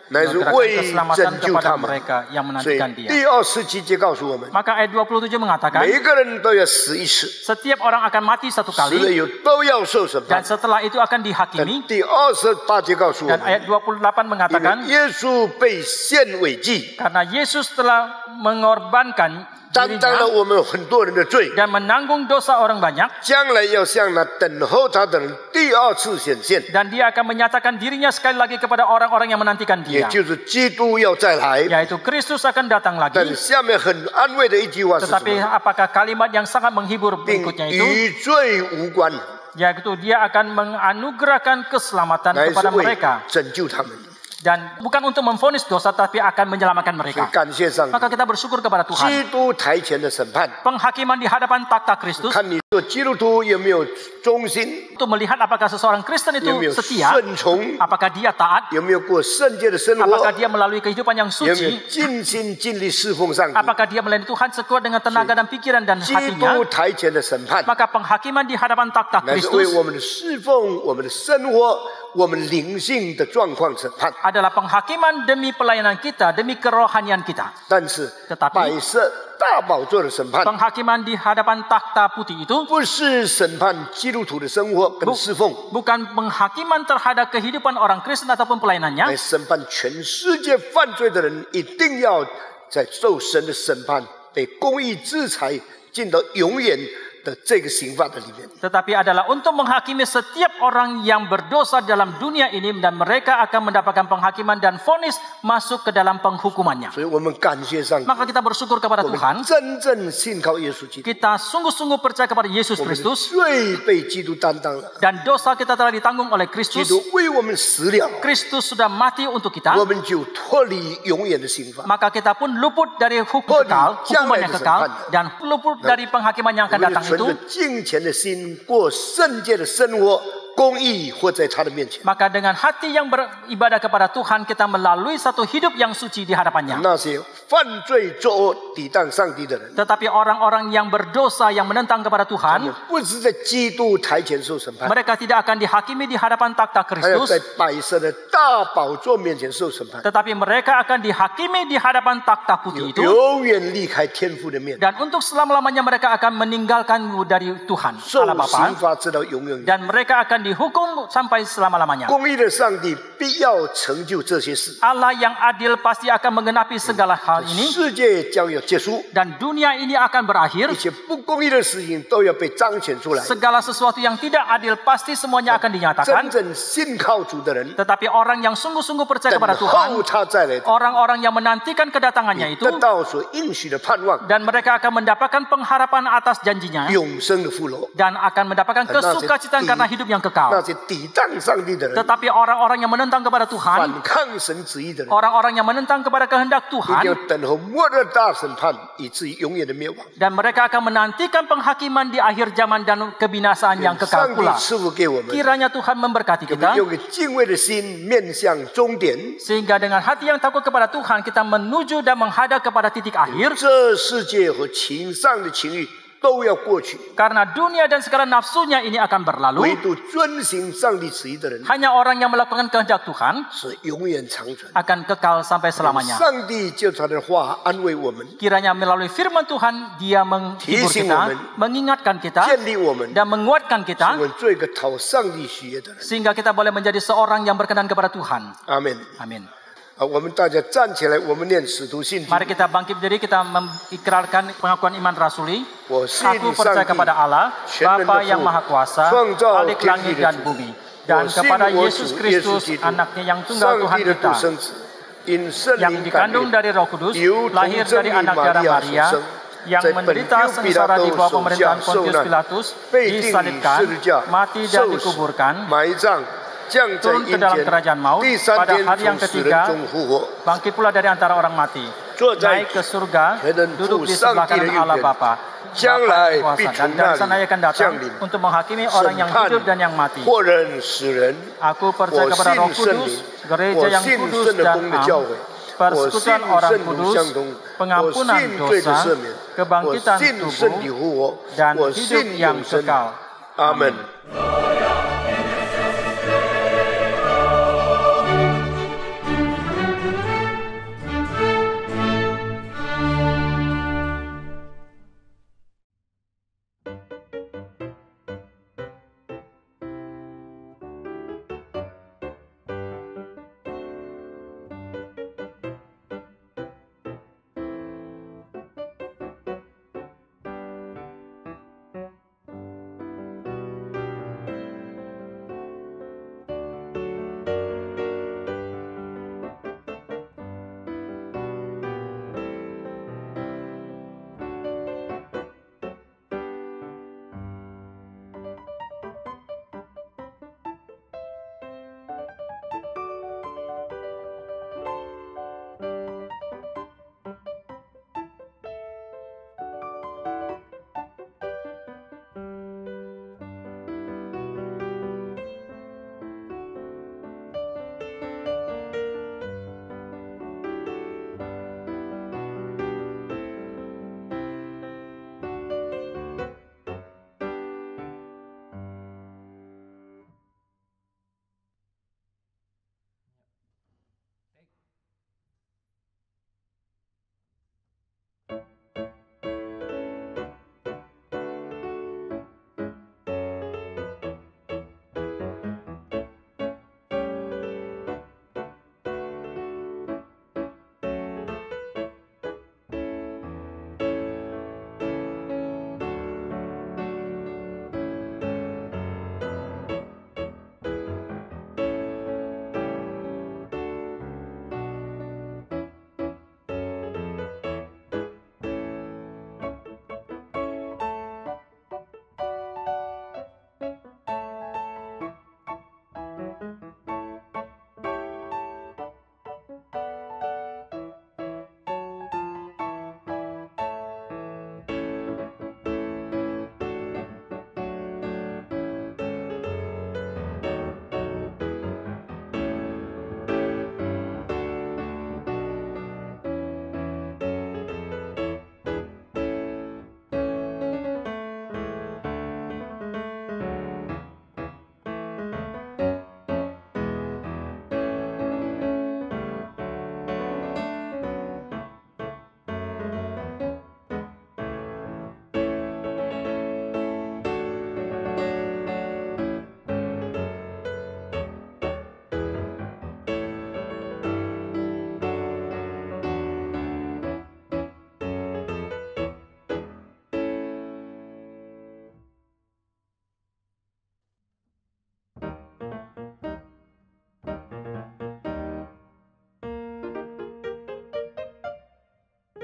Speaker 1: 乃是
Speaker 2: Menggerakkan
Speaker 1: 为
Speaker 2: keselamatan
Speaker 1: 拯救
Speaker 2: kepada
Speaker 1: 他们。
Speaker 2: mereka yang
Speaker 1: 所以
Speaker 2: menantikan dia.
Speaker 1: 第27节告诉我们，
Speaker 2: Maka ayat 27 mengatakan
Speaker 1: 每一个人都要死一次，
Speaker 2: setiap orang akan mati satu
Speaker 1: 死了
Speaker 2: kali
Speaker 1: 以后都要受审
Speaker 2: dan
Speaker 1: 判。
Speaker 2: setelah itu akan dihakimi.
Speaker 1: 第28节告诉我
Speaker 2: Dan
Speaker 1: 们，
Speaker 2: ayat 28
Speaker 1: 因
Speaker 2: mengatakan
Speaker 1: 为耶稣被献为祭。
Speaker 2: karena Yesus telah mengorbankan
Speaker 1: 担当了
Speaker 2: dirinya
Speaker 1: 我们很多人的罪，
Speaker 2: dan menanggung dosa orang banyak
Speaker 1: 将来要向那等候他的人第二次显现，
Speaker 2: dan dia akan menyatakan dirinya sekali lagi kepada orang-orang yang menantikan
Speaker 1: 也
Speaker 2: dia,
Speaker 1: 就是基督要再来。
Speaker 2: yaitu Kristus akan datang
Speaker 1: 但
Speaker 2: lagi.
Speaker 1: 下面很安慰的一句话是什
Speaker 2: Tetapi
Speaker 1: 么？
Speaker 2: apakah kalimat yang sangat menghibur
Speaker 1: 并
Speaker 2: berikutnya itu,
Speaker 1: 与罪无关，
Speaker 2: yaitu dia akan menganugerahkan keselamatan
Speaker 1: 乃是
Speaker 2: kepada
Speaker 1: 为
Speaker 2: mereka
Speaker 1: 拯救他们。
Speaker 2: Dan bukan untuk memvonis dosa, tapi akan menyelamatkan
Speaker 1: 所以
Speaker 2: mereka.
Speaker 1: 感谢上帝，
Speaker 2: Maka kita bersyukur kepada
Speaker 1: 基
Speaker 2: Tuhan.
Speaker 1: 督台前的审判，
Speaker 2: Penghakiman di hadapan takhta Kristus
Speaker 1: 看你做基督徒有没有忠心，
Speaker 2: untuk melihat apakah seseorang Kristen
Speaker 1: 有没
Speaker 2: itu
Speaker 1: 有
Speaker 2: setia,
Speaker 1: 顺从，
Speaker 2: apakah dia taat,
Speaker 1: 有没有过圣洁的生活，
Speaker 2: apakah dia melalui kehidupan yang
Speaker 1: 有没有
Speaker 2: suci,
Speaker 1: 尽心尽力侍奉上帝。
Speaker 2: apakah dia melayani Tuhan sekuat dengan tenaga dan pikiran dan
Speaker 1: 基
Speaker 2: hatinya.
Speaker 1: 督台前的审判，
Speaker 2: Maka penghakiman di hadapan takhta
Speaker 1: 乃是为
Speaker 2: Kristus
Speaker 1: 我们的侍奉、我们的生活、我们灵性的状况审判。
Speaker 2: adalah penghakiman demi pelayanan kita, demi kerohanian kita.
Speaker 1: 但是
Speaker 2: Tetapi
Speaker 1: 摆设大宝座的审判，
Speaker 2: penghakiman di hadapan takhta putih itu
Speaker 1: 不是审判基督徒的生活跟侍奉，
Speaker 2: bukan penghakiman terhadap kehidupan orang Kristen ataupun
Speaker 1: 来
Speaker 2: pelayanannya,
Speaker 1: 审判全世界犯罪的人，一定要在受神的审判，被公义制裁，进到永远的这个刑罚的里面。
Speaker 2: tetapi adalah untuk menghakimi setiap orang yang berdosa dalam dunia ini, dan mereka akan mendapatkan penghakiman dan vonis masuk ke dalam penghukumannya.
Speaker 1: 所以我们感谢上帝，
Speaker 2: Maka kita bersyukur kepada
Speaker 1: 我们
Speaker 2: Tuhan.
Speaker 1: 真正信靠耶稣基督，
Speaker 2: Kita sungguh-sungguh percaya kepada Yesus
Speaker 1: 我们的
Speaker 2: Kristus,
Speaker 1: 罪被基督担当了，
Speaker 2: dan dosa kita telah ditanggung oleh
Speaker 1: 基
Speaker 2: Kristus.
Speaker 1: 督为我们死了，
Speaker 2: Kristus sudah mati untuk kita,
Speaker 1: 我们就脱离永远的刑罚。
Speaker 2: maka kita pun luput dari hukum kekal, hukuman yang kekal, dan luput dari penghakiman yang
Speaker 1: 我
Speaker 2: akan
Speaker 1: 们就
Speaker 2: datang
Speaker 1: 存
Speaker 2: itu.
Speaker 1: 着敬虔的心过圣洁的生活，公义活在他的面前。
Speaker 2: Maka dengan hati yang beribadah kepada Tuhan, kita melalui satu hidup yang suci di hadapannya.
Speaker 1: 那些犯罪作恶抵挡上帝的人，
Speaker 2: Tetapi orang-orang yang berdosa, yang menentang kepada
Speaker 1: 他们
Speaker 2: Tuhan,
Speaker 1: 不是在基督台前受审判，
Speaker 2: mereka tidak akan dihakimi di hadapan takhta
Speaker 1: 还要
Speaker 2: Kristus,
Speaker 1: 在摆设的大宝座面前受审判，
Speaker 2: tetapi mereka akan dihakimi di hadapan takhta putih itu,
Speaker 1: 永远离开天父的面，
Speaker 2: dan untuk selama-lamanya mereka akan meninggalkan dari Tuhan,
Speaker 1: 受
Speaker 2: Allah
Speaker 1: 刑
Speaker 2: Bapa,
Speaker 1: 罚直到永远。
Speaker 2: dan mereka akan dihukum sampai selama-lamanya.
Speaker 1: 公义的上帝必要成就这些事，
Speaker 2: Allah yang adil pasti akan menggenapi segala hal ini,
Speaker 1: 世界将要结束，
Speaker 2: dan dunia ini akan berakhir.
Speaker 1: 一切不公义的事情都要被彰显出来。
Speaker 2: Segala sesuatu yang tidak adil pasti semuanya akan
Speaker 1: 真
Speaker 2: dinyatakan.
Speaker 1: 正信靠主的人，
Speaker 2: Tetapi orang yang sungguh-sungguh percaya
Speaker 1: 等
Speaker 2: kepada
Speaker 1: 候
Speaker 2: Tuhan,
Speaker 1: 他再来，
Speaker 2: orang-orang yang menantikan kedatangannya itu,
Speaker 1: 得到所应许的盼望，
Speaker 2: dan mereka akan mendapatkan pengharapan atas janjinya,
Speaker 1: 永生的福乐。
Speaker 2: dan akan mendapatkan kesukacitaan karena hidup yang
Speaker 1: 那
Speaker 2: kekal.
Speaker 1: 些抵挡上帝的人，
Speaker 2: Tetapi orang-orang yang menentang kepada
Speaker 1: 反
Speaker 2: Tuhan,
Speaker 1: 抗神旨意的人，
Speaker 2: orang-orang yang menentang kepada kehendak
Speaker 1: 一定
Speaker 2: Tuhan,
Speaker 1: 要等候末日大审判，以至于永远的灭亡。
Speaker 2: dan mereka akan menantikan penghakiman di akhir zaman dan kebinasaan yang
Speaker 1: 上
Speaker 2: kekal
Speaker 1: 帝
Speaker 2: pula.
Speaker 1: 赐福给我们，
Speaker 2: Kiranya Tuhan memberkati
Speaker 1: 我们
Speaker 2: kita,
Speaker 1: 用个敬畏的心面向终点。
Speaker 2: sehingga dengan hati yang takut kepada Tuhan, kita menuju dan menghadap kepada titik akhir.
Speaker 1: 这世界和情上的情欲都要过去，
Speaker 2: Karena dunia dan segala nafsunya ini akan
Speaker 1: 唯
Speaker 2: berlalu.
Speaker 1: 独遵行上帝旨意的人
Speaker 2: Hanya orang yang melakukan kehendak Tuhan
Speaker 1: 是永远长存。
Speaker 2: akan kekal sampai selamanya.
Speaker 1: 上帝就他的话安慰我们，
Speaker 2: Kiranya melalui firman Tuhan, Dia menghibur
Speaker 1: Teaching
Speaker 2: kita,
Speaker 1: woman.
Speaker 2: mengingatkan kita,
Speaker 1: 建立我们，
Speaker 2: dan menguatkan
Speaker 1: 使
Speaker 2: kita,
Speaker 1: 我们做一个讨上帝喜悦的人。
Speaker 2: sehingga kita boleh menjadi seorang yang berkenan kepada Tuhan.
Speaker 1: 阿门。
Speaker 2: Amin.
Speaker 1: 我们大家站起来，我们念使徒信经。
Speaker 2: Mari kita bangkit berdiri, kita mengikrarkan pengakuan iman rasuli.
Speaker 1: 我信
Speaker 2: Aku
Speaker 1: 上
Speaker 2: percaya
Speaker 1: 帝
Speaker 2: kepada Allah,
Speaker 1: 全能的
Speaker 2: Bapa yang
Speaker 1: 父
Speaker 2: Maha Kuasa,
Speaker 1: 创造
Speaker 2: Khalik
Speaker 1: 天
Speaker 2: langit
Speaker 1: 地的
Speaker 2: dan
Speaker 1: 主。
Speaker 2: bumi, dan
Speaker 1: 我信
Speaker 2: kepada
Speaker 1: 我
Speaker 2: Yesus
Speaker 1: 主耶稣
Speaker 2: Kristus,
Speaker 1: 基督，
Speaker 2: anaknya yang tunggal
Speaker 1: 上
Speaker 2: Tuhan
Speaker 1: 帝的独
Speaker 2: kita,
Speaker 1: 生子，因圣
Speaker 2: yang
Speaker 1: 灵感
Speaker 2: dikandung
Speaker 1: 孕，
Speaker 2: dari Roh Kudus,
Speaker 1: 由童
Speaker 2: lahir
Speaker 1: 真
Speaker 2: dari
Speaker 1: 理
Speaker 2: anak
Speaker 1: 玛
Speaker 2: darah
Speaker 1: 利亚所
Speaker 2: Maria,
Speaker 1: 生，
Speaker 2: yang
Speaker 1: 在本
Speaker 2: menderita
Speaker 1: 丢彼拉
Speaker 2: sengsara di
Speaker 1: 多
Speaker 2: bawah
Speaker 1: 手下
Speaker 2: pemerintahan
Speaker 1: 受
Speaker 2: Pontius
Speaker 1: 难，
Speaker 2: Pilatus,
Speaker 1: 被钉于
Speaker 2: disalibkan,
Speaker 1: 十字架，
Speaker 2: mati dan
Speaker 1: 受死，
Speaker 2: dikuburkan,
Speaker 1: 埋葬，降在
Speaker 2: turun ke
Speaker 1: 阴
Speaker 2: dalam
Speaker 1: 间，
Speaker 2: kerajaan maut,
Speaker 1: 第三
Speaker 2: pada
Speaker 1: 天
Speaker 2: hari yang
Speaker 1: 从死人
Speaker 2: ketiga
Speaker 1: 中复活，
Speaker 2: bangkit pula dari antara orang mati,
Speaker 1: 坐在
Speaker 2: naik ke surga,
Speaker 1: 全能
Speaker 2: duduk
Speaker 1: 父
Speaker 2: di
Speaker 1: 上
Speaker 2: sebelah
Speaker 1: 帝的
Speaker 2: kanan
Speaker 1: 右
Speaker 2: Allah
Speaker 1: 边，
Speaker 2: Bapa,
Speaker 1: 将
Speaker 2: Bapa
Speaker 1: 来
Speaker 2: yang
Speaker 1: 必
Speaker 2: kuasa,
Speaker 1: 从
Speaker 2: dan
Speaker 1: 那
Speaker 2: dari sana ia akan
Speaker 1: 里
Speaker 2: datang
Speaker 1: 降临，
Speaker 2: untuk menghakimi orang
Speaker 1: 审
Speaker 2: yang
Speaker 1: 判
Speaker 2: hidup dan yang mati.
Speaker 1: 活人死人。
Speaker 2: Aku percaya
Speaker 1: 我
Speaker 2: kepada
Speaker 1: 信
Speaker 2: Roh
Speaker 1: 圣
Speaker 2: Kudus,
Speaker 1: 灵，
Speaker 2: gereja
Speaker 1: 我
Speaker 2: yang
Speaker 1: 信
Speaker 2: kudus
Speaker 1: 圣的
Speaker 2: dan
Speaker 1: 公的教
Speaker 2: am,
Speaker 1: 会，我信
Speaker 2: persekutuan orang
Speaker 1: 圣徒
Speaker 2: kudus,
Speaker 1: 相通，我
Speaker 2: pengampunan
Speaker 1: 信罪的
Speaker 2: dosa,
Speaker 1: 赦免，我
Speaker 2: kebangkitan
Speaker 1: 信圣体
Speaker 2: tubuh,
Speaker 1: 复活，
Speaker 2: dan
Speaker 1: 我
Speaker 2: hidup
Speaker 1: 信
Speaker 2: yang
Speaker 1: 永生。
Speaker 2: kekal.
Speaker 1: 阿门。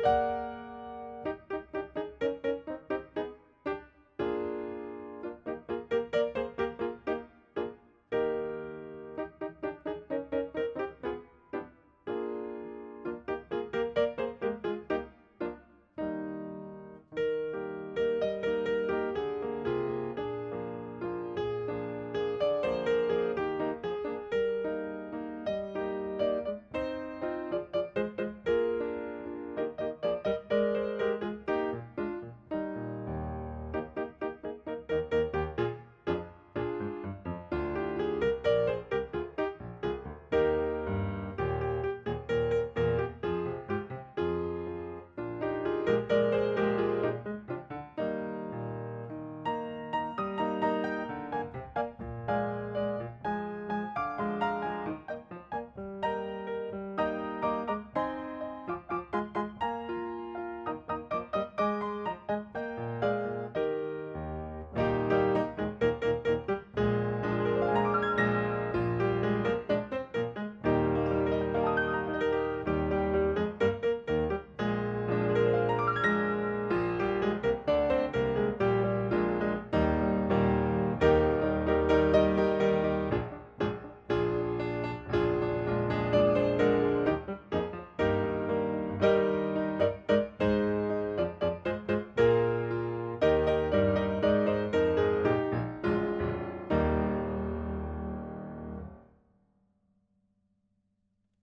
Speaker 1: Tuhan.